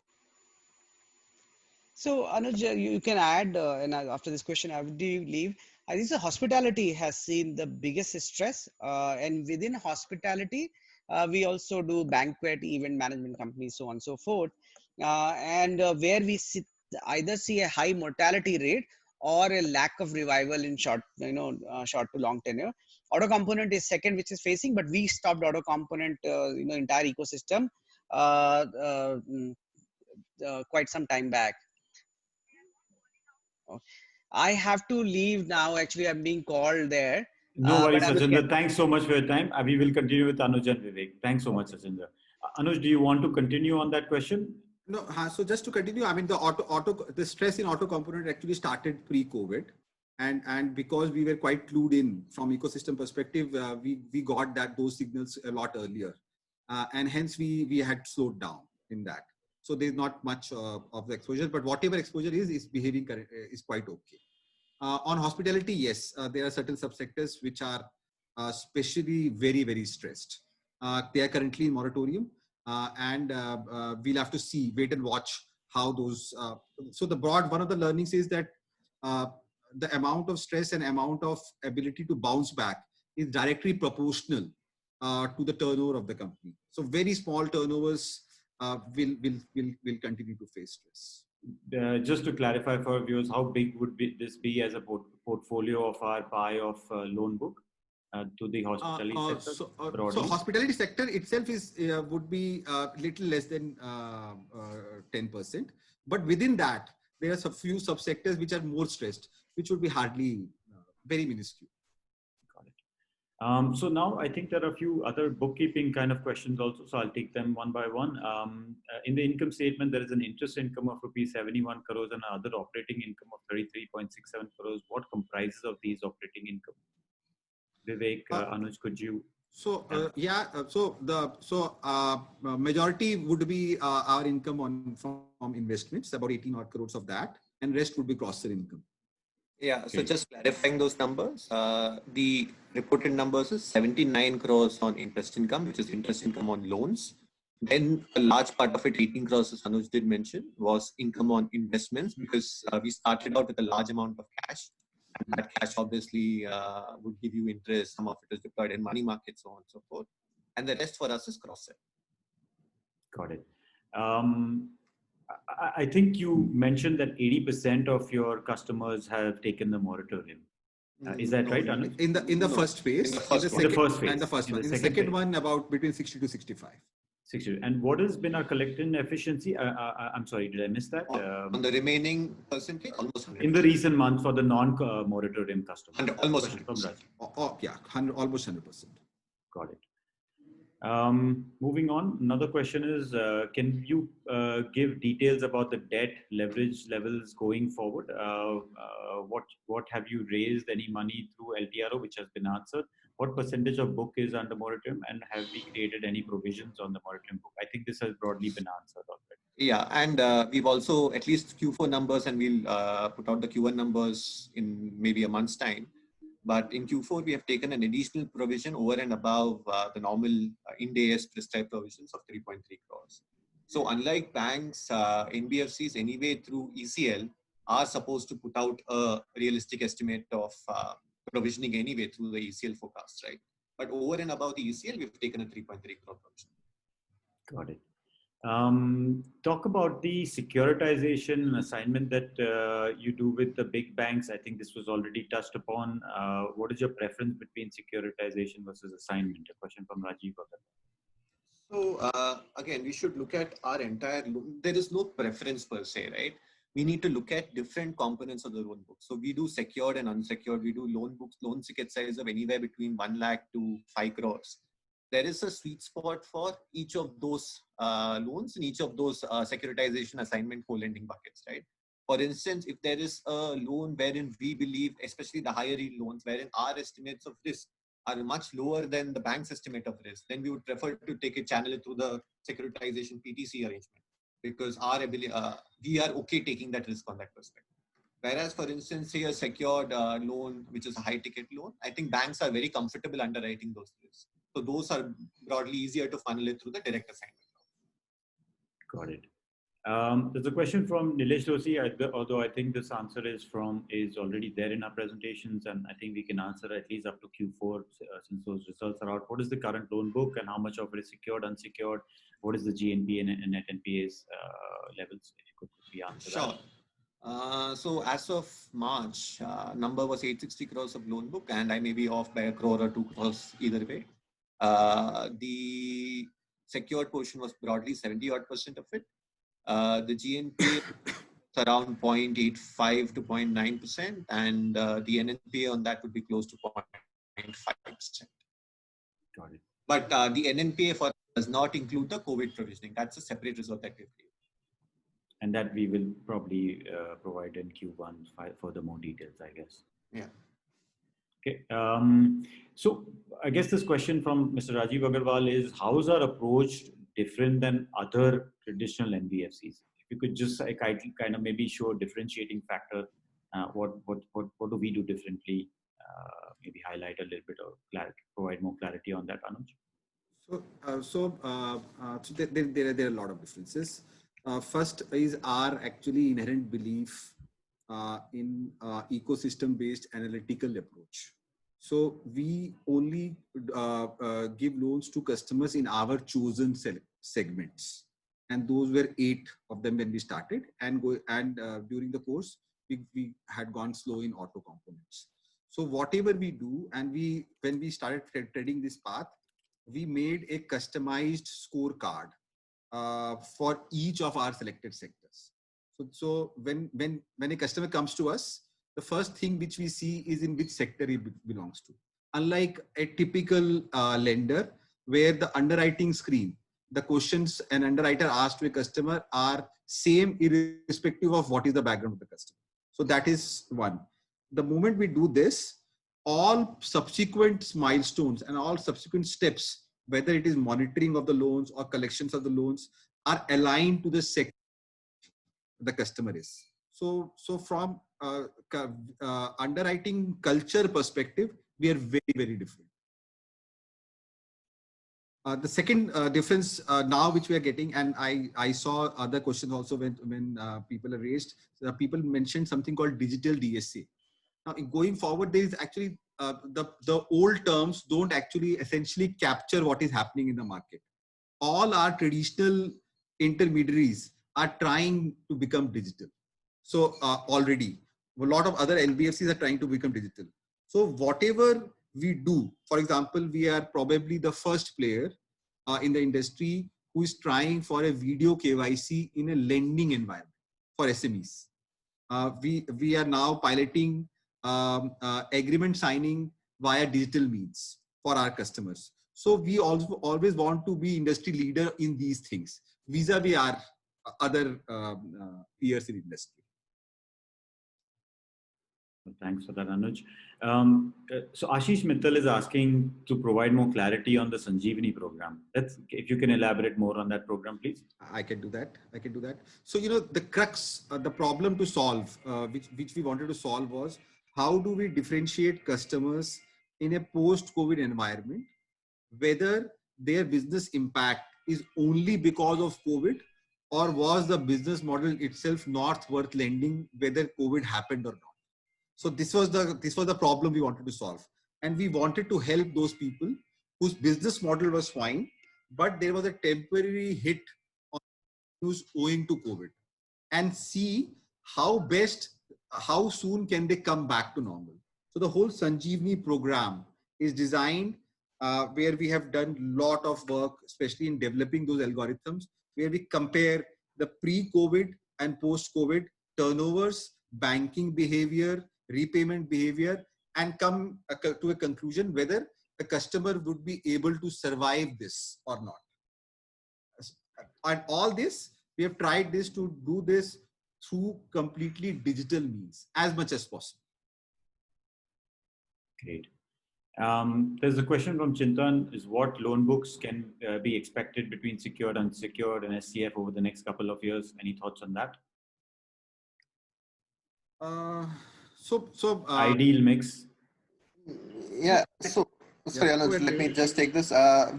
So Anuj, you can add, and after this question, I would leave. I think the hospitality has seen the biggest stress, and within hospitality, we also do banquet, event management companies, so on and so forth, where we either see a high mortality rate or a lack of revival in short to long tenure. Auto component is second, which is facing, but we stopped auto component, entire ecosystem quite some time back. I have to leave now. Actually, I'm being called there. No worries, Sachindra. Thanks so much for your time. We will continue with Anuj and Vivek. Thanks so much, Sachindra. Anuj, do you want to continue on that question? No, so just to continue, I mean, the stress in auto component actually started pre-COVID, and because we were quite clued in from ecosystem perspective, we got those signals a lot earlier, and hence we had slowed down in that. So there's not much of the exposure, but whatever exposure is behaving is quite okay. On hospitality, yes, there are certain subsectors which are especially very, very stressed. They are currently in moratorium. And we'll have to wait and watch how those. So one of the learnings is that the amount of stress and amount of ability to bounce back is directly proportional to the turnover of the company. So very small turnovers will continue to face stress. Just to clarify for viewers, how big would this be as a portfolio of our pie of loan book? To the hospitality sector? So hospitality sector itself would be little less than 10%. But within that, there are a few subsectors which are more stressed, which would be hardly very minuscule. So now I think there are a few other bookkeeping kind of questions also. So I'll take them one by one. In the income statement, there is an interest income of rupees 71 crores and other operating income of 33.67 crores. What comprises of these operating income? Vivek, Anuj, could you? Majority would be our income from investments, about 18 odd crores of that, and rest would be cross-sell income. Yeah, so just clarifying those numbers, the reported numbers is 79 crores on interest income, which is interest income on loans. Then a large part of it, 18 crores, as Anuj did mention, was income on investments because we started out with a large amount of cash. And that cash obviously would give you interest. Some of it is deployed in money markets, so on and so forth. And the rest for us is cross-sell. Got it. I think you mentioned that 80% of your customers have taken the moratorium. Is that right, Anuj? In the first phase. In the first phase. In the second one, about between 60 to 65. 60. And what has been our collection efficiency? I'm sorry, did I miss that? On the remaining percentage, almost 100%. In the recent months for the non-moratorium customers. And almost 100%. Almost 100%. Got it. Moving on, another question is, can you give details about the debt leverage levels going forward? What have you raised any money through LTRO, which has been answered? What percentage of book is under moratorium, and have we created any provisions on the moratorium book? I think this has broadly been answered already. Yeah, and we've also at least Q4 numbers, and we'll put out the Q1 numbers in maybe a month's time. But in Q4, we have taken an additional provision over and above the normal Ind AS prescribed provisions of 3.3 crores. So unlike banks, NBFCs anyway through ECL are supposed to put out a realistic estimate of provisioning anyway through the ECL forecast, right? But over and above the ECL, we've taken a 3.3 crore provision. Got it. Talk about the securitization assignment that you do with the big banks. I think this was already touched upon. What is your preference between securitization versus assignment? A question from Rajiv. So again, we should look at our entire loan. There is no preference per se, right? We need to look at different components of the loan book. So we do secured and unsecured. We do loan books, loan ticket size of anywhere between 1 lakh to 5 crores. There is a sweet spot for each of those loans and each of those securitization assignment co-lending buckets, right? For instance, if there is a loan wherein we believe, especially the higher yield loans, wherein our estimates of risk are much lower than the bank's estimate of risk, then we would prefer to take a channel through the securitization PTC arrangement because our ability, we are okay taking that risk on that perspective. Whereas, for instance, say a secured loan, which is a high ticket loan, I think banks are very comfortable underwriting those risks. So those are broadly easier to funnel it through the direct assignment. Got it. There's a question from Nilesh Doshi, although I think this answer is already there in our presentations, and I think we can answer at least up to Q4 since those results are out. What is the current loan book and how much of it is secured, unsecured? What is the GNPA and net NPAs levels? If you could quickly answer that. So as of March, number was 860 crores of loan book, and I may be off by 1 crore or 2 crores either way. The secured portion was broadly 70% of it. The GNPA is around 0.85 to 0.9%, and the NNPA on that would be close to 0.5%. Got it. But the NNPA for does not include the COVID provisioning. That's a separate reserve that we've created. And that we will probably provide in Q1 for the more details, I guess. Yeah. Okay. So I guess this question from Mr. Rajiv Agarwal is, how is our approach different than other traditional NBFCs? If you could just kind of maybe show a differentiating factor, what do we do differently? Maybe highlight a little bit of clarity, provide more clarity on that, Anuj. So there are a lot of differences. First is our actually inherent belief in ecosystem-based analytical approach. So we only give loans to customers in our chosen segments, and those were 8 of them when we started. And during the course, we had gone slow in auto components. So whatever we do, and when we started treading this path, we made a customized scorecard for each of our selected sectors. So when a customer comes to us, the first thing which we see is in which sector he belongs to. unlike a typical lender where the underwriting screen, the questions an underwriter asked to a customer are same irrespective of what is the background of the customer. So that is one. The moment we do this, all subsequent milestones and all subsequent steps, whether it is monitoring of the loans or collections of the loans, are aligned to the sector the customer is. So from underwriting culture perspective, we are very, very different. The second difference now which we are getting, and I saw other questions also when people are raised, people mentioned something called digital DSA. Now, going forward, there is actually the old terms don't actually essentially capture what is happening in the market. All our traditional intermediaries are trying to become digital. So already, a lot of other NBFCs are trying to become digital. So whatever we do, for example, we are probably the first player in the industry who is trying for a video KYC in a lending environment for SMEs. We are now piloting agreement signing via digital means for our customers. So we also always want to be industry leader in these things vis-a-vis our other peers in industry. Thanks for that, Anuj. So Ashish Mittal is asking to provide more clarity on the Sanjeevani program. If you can elaborate more on that program, please. I can do that. So, the crux, the problem to solve, which we wanted to solve was, how do we differentiate customers in a post-COVID environment, whether their business impact is only because of COVID, or was the business model itself not worth lending, whether COVID happened or not. So this was the problem we wanted to solve, and we wanted to help those people whose business model was fine, but there was a temporary hit on news owing to COVID, and see how soon can they come back to normal. So the whole Sanjeevani program is designed where we have done a lot of work, especially in developing those algorithms, where we compare the pre-COVID and post-COVID turnovers, banking behavior, repayment behavior, and come to a conclusion whether the customer would be able to survive this or not. And all this, we have tried to do this through completely digital means as much as possible. Great. There's a question from Chintan: is what loan books can be expected between secured, unsecured, and SCF over the next couple of years? Any thoughts on that? Ideal mix. Yeah. So, sorry, Anuj, let me just take this.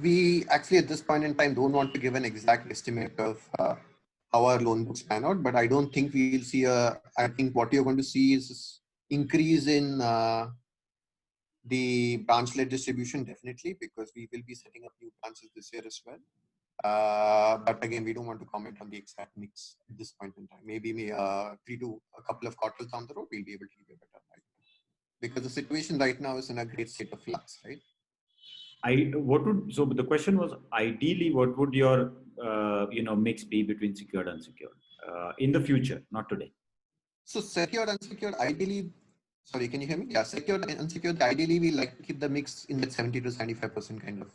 We actually at this point in time don't want to give an exact estimate of how our loan books pan out, but I don't think we'll see I think what you're going to see is increase in the branch-led distribution, definitely, because we will be setting up new branches this year as well. But again, we don't want to comment on the exact mix at this point in time. Maybe a couple of quarters down the road, we'll be able to give you a better idea. Because the situation right now is in a great state of flux, right? So the question was, ideally, what would your mix be between secured and unsecured in the future, not today? So secured, unsecured, ideally. Sorry, can you hear me? Yeah, secured and unsecured. Ideally, we like to keep the mix in that 70 to 75% kind of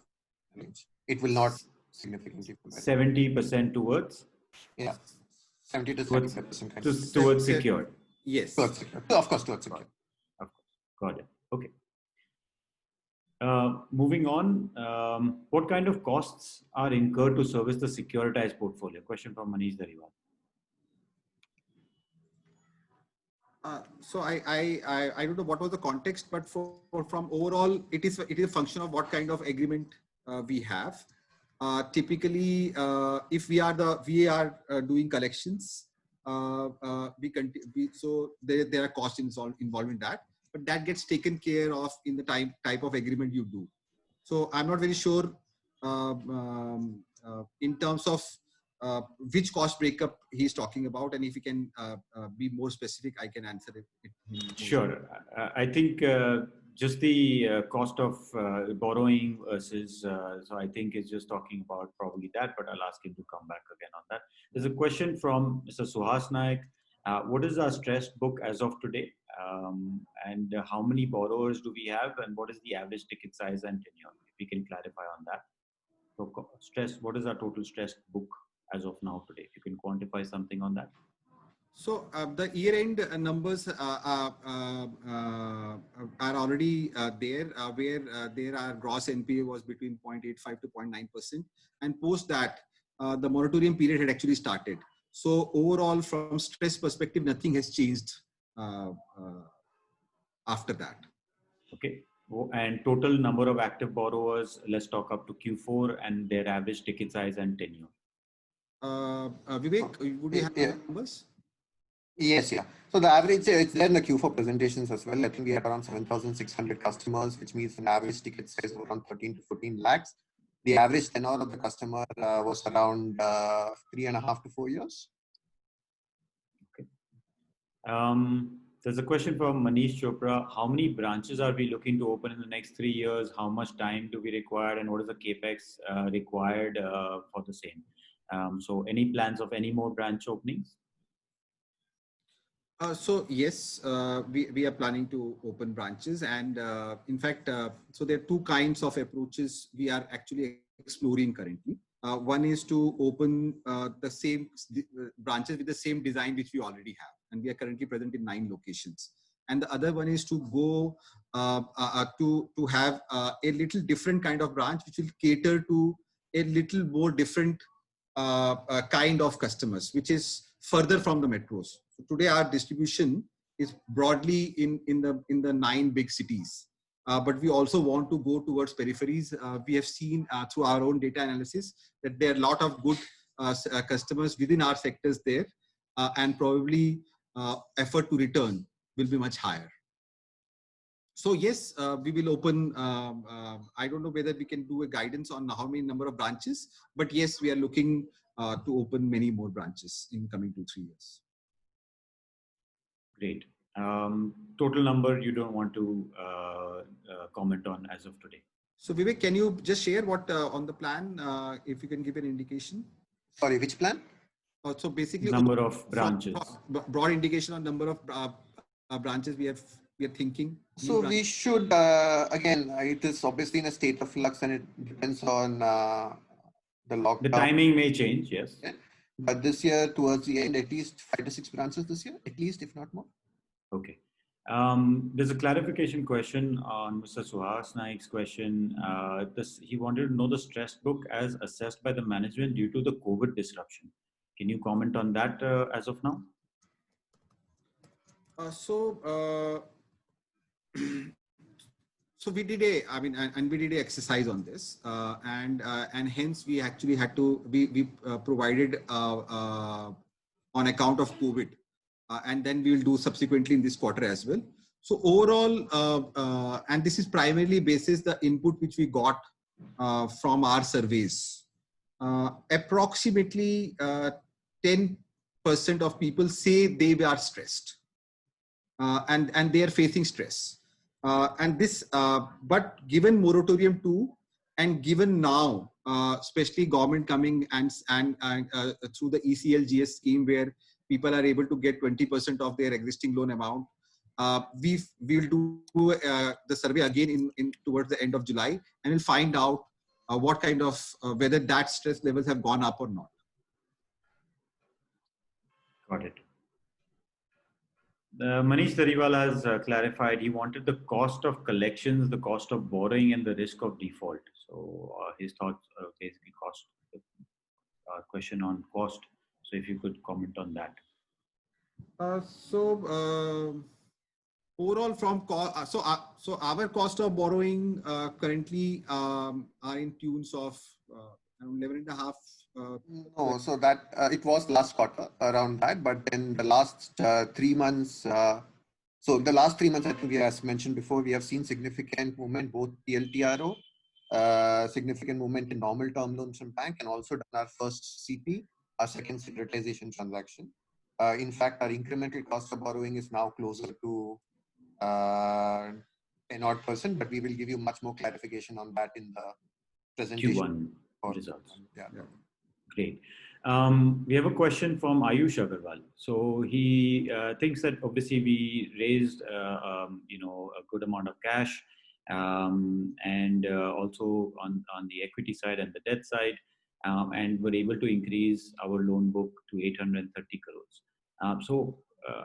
range. It will not significantly. 70% towards? Yeah, 70 to 75% kind of. Towards secured. Yes. Towards secured. Of course, towards secured. Of course. Got it. Okay. Moving on, what kind of costs are incurred to service the securitized portfolio? Question from Manish Dhariwal. So I don't know what was the context, but from overall, it is a function of what kind of agreement we have. Typically, if we are doing collections, so there are costs involved in that, but that gets taken care of in the type of agreement you do. So I'm not very sure in terms of which cost breakup he's talking about, and if he can be more specific, I can answer it. Sure. I think just the cost of borrowing versus, so I think it's just talking about probably that, but I'll ask him to come back again on that. There's a question from Mr. Suhas Naik. What is our stressed book as of today? And how many borrowers do we have? And what is the average ticket size and tenure? If we can clarify on that. So stress, what is our total stressed book as of now today? If you can quantify something on that. So the year-end numbers are already there, where there our gross NPA was between 0.85 to 0.9%, and post that the moratorium period had actually started. So overall, from stress perspective, nothing has changed uh, after that. Okay. And total number of active borrowers, let's talk up to Q4 and their average ticket size and tenure. Vivek, would you have Yeah. numbers? Yes, yeah. So the average, it's there in the Q4 presentations as well. I think we had around 7,600 customers, which means an average ticket size of around 13 to 14 lakhs. The average tenure of the customer was around 3.5 to 4 years. There's a question from Manish Chopra. How many branches are we looking to open in the next 3 years? How much time do we require? And what is the capex required for the same? So any plans of any more branch openings? So yes, we are planning to open branches, and in fact, so there are two kinds of approaches we are actually exploring currently. One is to open the same branches with the same design which we already have, and we are currently present in 9 locations. And the other one is to go to have a little different kind of branch which will cater to a little more different kind of customers, which is further from the metros. So today our distribution is broadly in the 9 big cities, but we also want to go towards peripheries. We have seen through our own data analysis that there are a lot of good customers within our sectors there, and probably effort to return will be much higher. So yes, we will open. I don't know whether we can do a guidance on how many number of branches, but yes, we are looking to open many more branches in coming 2-3 years. Great. Total number you don't want to comment on as of today. So Vivek, can you just share what on the plan, if you can give an indication? Sorry, which plan? So basically, Number of branches. Broad indication on number of branches we are thinking. So we should, again, it is obviously in a state of flux and it depends on the lockdown. The timing may change, yes. Yeah. But this year, towards the end, at least 5 to 6 branches this year, at least, if not more. Okay. There's a clarification question on Mr. Suhas Naik's question. He wanted to know the stress book as assessed by the management due to the COVID disruption. Can you comment on that as of now? So we did we did a exercise on this, and hence we actually had to we provided on account of COVID, and then we will do subsequently in this quarter as well. So overall, and this is primarily basis the input which we got from our surveys. Approximately 10% of people say they are stressed, and they are facing stress. And this, but given moratorium 2, and given now, especially government coming and through the ECLGS scheme where people are able to get 20% of their existing loan amount, we will do the survey again in towards the end of July, and we'll find out what kind of whether that stress levels have gone up or not. Got it. Manish Tariwal has clarified he wanted the cost of collections, the cost of borrowing, and the risk of default. So his thoughts basically cost question on cost. So if you could comment on that. Overall, from so our cost of borrowing currently are in tunes of around 11.5. No, so that it was last quarter around that, but then the last 3 months. So the last 3 months, I think as mentioned before, we have seen significant movement, both TLTRO, significant movement in normal term loans from bank, and also done our first CP, our second securitization transaction. In fact, our incremental cost of borrowing is now closer to 10%, but we will give you much more clarification on that in the presentation. Q1 results. Yeah. Great. We have a question from Ayush Agarwal. So he thinks that obviously we raised, a good amount of cash, and also on the equity side and the debt side, and were able to increase our loan book to 830 crores.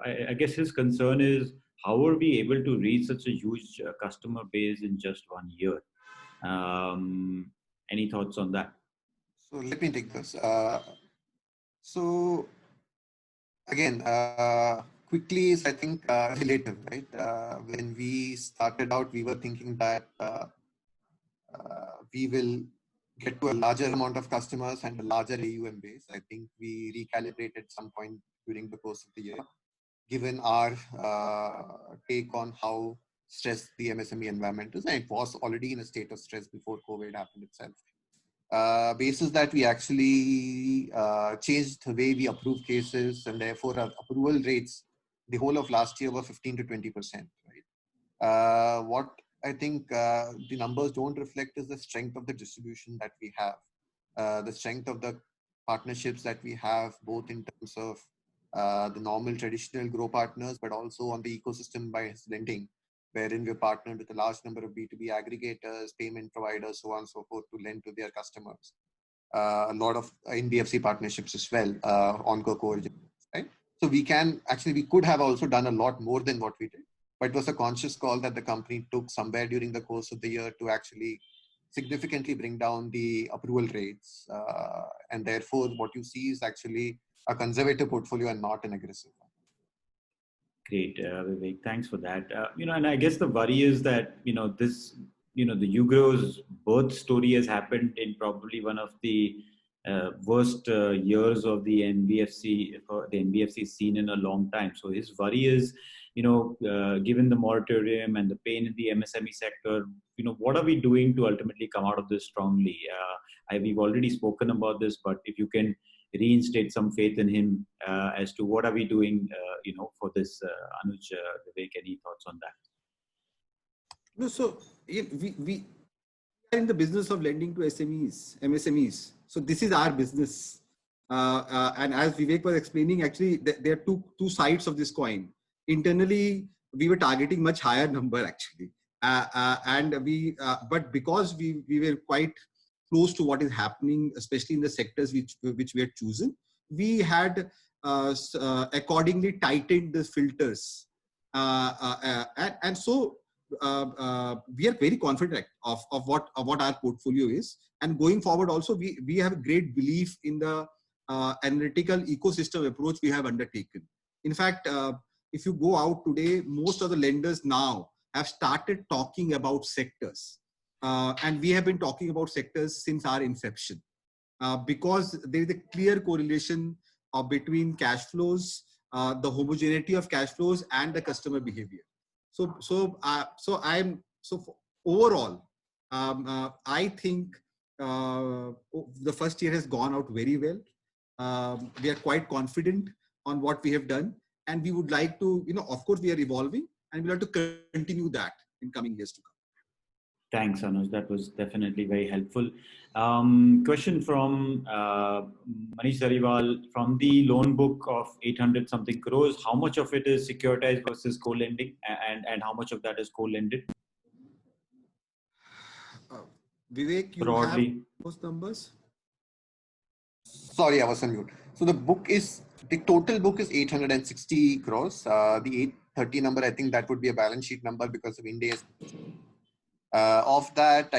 I guess his concern is how are we able to reach such a huge customer base in just 1 year? Any thoughts on that? So let me take this. So again, quickly is I think relative, right? When we started out, we were thinking that we will get to a larger amount of customers and a larger AUM base. I think we recalibrated some point during the course of the year, given our take on how stressed the MSME environment is, and it was already in a state of stress before COVID happened itself. Basis that we actually changed the way we approve cases, and therefore our approval rates the whole of last year were 15 to 20%. Right. What I think the numbers don't reflect is the strength of the distribution that we have, the strength of the partnerships that we have, both in terms of the normal traditional grow partners, but also on the ecosystem by lending, wherein we're partnered with a large number of B2B aggregators, payment providers, so on and so forth, to lend to their customers. A lot of NBFC partnerships as well, on co-origin, right? So we could have also done a lot more than what we did, but it was a conscious call that the company took somewhere during the course of the year to actually significantly bring down the approval rates. And therefore, what you see is actually a conservative portfolio and not an aggressive one. Great, Vivek. Thanks for that. And I guess the worry is that, the Ugro's birth story has happened in probably one of the worst years of the NBFC scene in a long time. So his worry is, given the moratorium and the pain in the MSME sector, what are we doing to ultimately come out of this strongly? We've already spoken about this, but if you can reinstate some faith in him as to what are we doing, for this, Anuj, Vivek, any thoughts on that? No, so we are in the business of lending to SMEs, MSMEs. So this is our business. And as Vivek was explaining, actually, there are two sides of this coin. Internally, we were targeting much higher number actually. But because we were quite close to what is happening, especially in the sectors which we had chosen, we had accordingly tightened the filters. So we are very confident of what our portfolio is, and going forward also we have a great belief in the analytical ecosystem approach we have undertaken. In fact, if you go out today, most of the lenders now have started talking about sectors, and we have been talking about sectors since our inception, because there is a clear correlation between cash flows, the homogeneity of cash flows, and the customer behavior. Overall, I think the first year has gone out very well. We are quite confident on what we have done, and we would like to, of course, we are evolving, and we like to continue that in coming years to come. Thanks, Anuj. That was definitely very helpful. Question from Manish Zariwal. From the loan book of 800 something crores, how much of it is securitized versus co-lending, and how much of that is co-lended? Vivek, you Broadly have those numbers? Sorry, I was on mute. So the total book is 860 crores. The 830 number, I think that would be a balance sheet number because of Ind AS. Of that,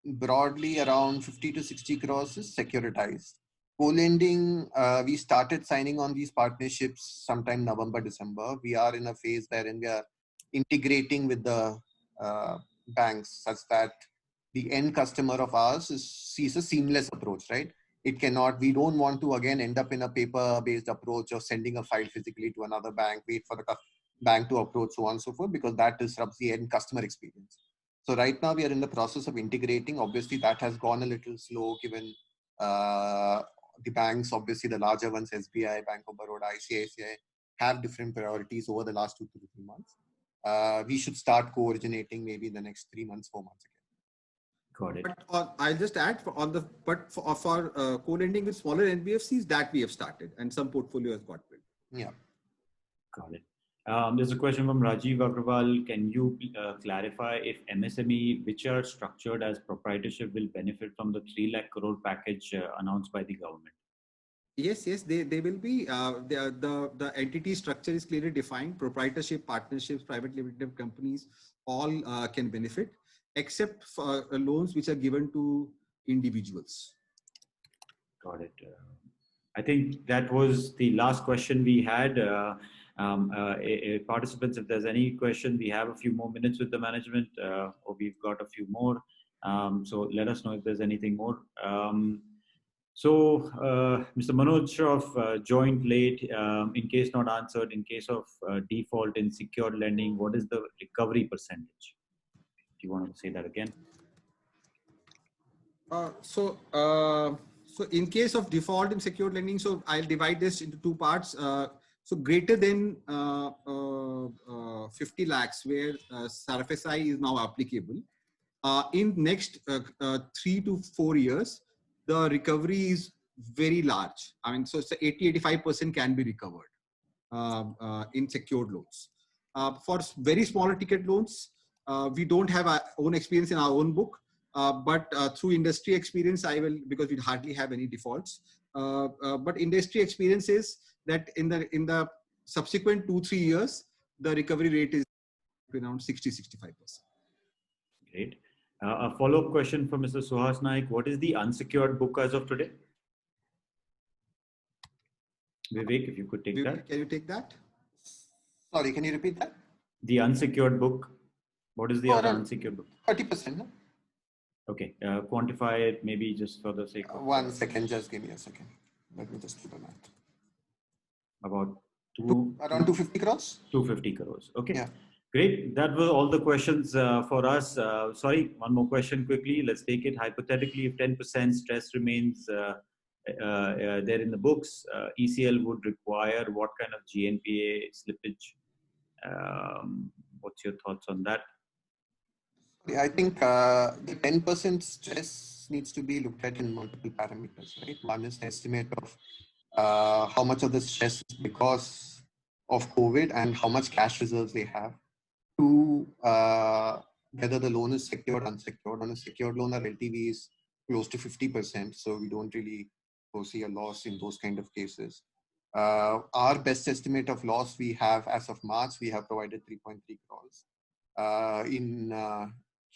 broadly around 50 to 60 crores is securitized. Co-lending, we started signing on these partnerships sometime November, December. We are in a phase wherein we are integrating with the banks such that the end customer of ours sees a seamless approach, right? We don't want to again end up in a paper-based approach of sending a file physically to another bank, wait for the bank to approach, so on and so forth, because that disrupts the end customer experience. So right now we are in the process of integrating. Obviously that has gone a little slow given the banks, obviously the larger ones, SBI, Bank of Baroda, ICICI, have different priorities over the last 2 to 3 months. We should start co-originating maybe in the next 3 months, 4 months again. Got it. But I'll just add for co-lending with smaller NBFCs that we have started, and some portfolio has got built. Yeah. Got it. There's a question from Rajiv Agrawal. Can you clarify if MSME, which are structured as proprietorship, will benefit from the 3 lakh crore package announced by the government? Yes, they will be. The entity structure is clearly defined. Proprietorship, partnerships, private limited companies, all can benefit, except for loans which are given to individuals. Got it. I think that was the last question we had. Participants, if there's any question, we have a few more minutes with the management, or we've got a few more. So let us know if there's anything more. Mr. Manoj Shroff joined late. In case not answered, in case of default in secured lending, what is the recovery percentage? Do you want to say that again? So in case of default in secured lending, so I'll divide this into 2 parts. So greater than 50 lakhs, where SARFAESI is now applicable. In next 3 to 4 years, the recovery is very large. I mean, so 80-85% can be recovered in secured loans. For very smaller ticket loans, we don't have our own experience in our own book, but through industry experience, because we hardly have any defaults. But industry experience is that in the subsequent 2-3 years, the recovery rate is around 60-65%. Great. A follow-up question from Mr. Suhas Naik. What is the unsecured book as of today? Vivek, if you could take that. Can you take that? Sorry, can you repeat that? The unsecured book. What is the other unsecured book? 30%. No? Okay. Quantify it, maybe just for the sake of... 1 second, just give me a second. Let me just do the math. About around 250 crores? 250 crores. Okay. Yeah. Great. That were all the questions for us. Sorry, one more question quickly. Let's take it. Hypothetically, if 10% stress remains there in the books, ECL would require what kind of GNPA slippage? What's your thoughts on that? I think the 10% stress needs to be looked at in multiple parameters, right? One is the estimate of how much of the stress is because of COVID and how much cash reserves they have. 2, whether the loan is secured or unsecured. On a secured loan, our LTV is close to 50%, so we don't really foresee a loss in those kind of cases. Our best estimate of loss we have as of March, we have provided 3.3 crores. In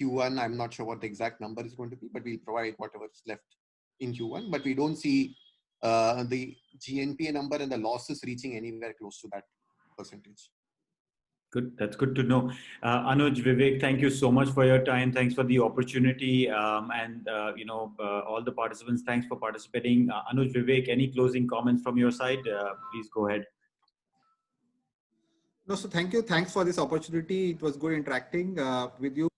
Q1, I'm not sure what the exact number is going to be, but we'll provide whatever is left in Q1. But we don't see the GNPA number and the losses reaching anywhere close to that percentage. Good. That's good to know. Anuj, Vivek, thank you so much for your time. Thanks for the opportunity. All the participants, thanks for participating. Anuj, Vivek, any closing comments from your side? Please go ahead. No, so thank you. Thanks for this opportunity. It was good interacting with you.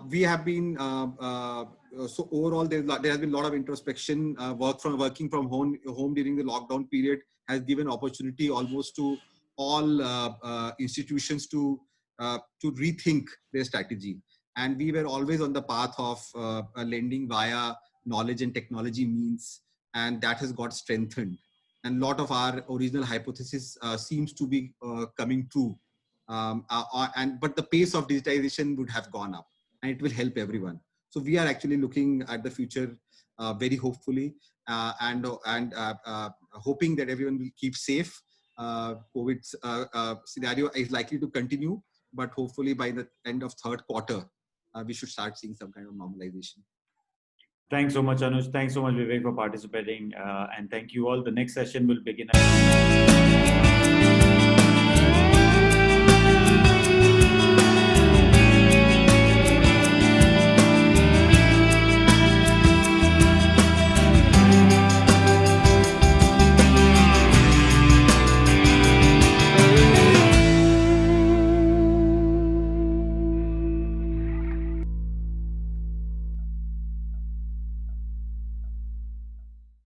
We have been, so overall, there has been a lot of introspection. Working from home during the lockdown period has given opportunity almost to all institutions to rethink their strategy. And we were always on the path of lending via knowledge and technology means, and that has got strengthened. And a lot of our original hypothesis seems to be coming true. But the pace of digitization would have gone up, and it will help everyone. So we are actually looking at the future very hopefully, and hoping that everyone will keep safe. COVID scenario is likely to continue, but hopefully by the end of third quarter, we should start seeing some kind of normalization. Thanks so much, Anuj. Thanks so much, Vivek, for participating. And thank you all. The next session will begin at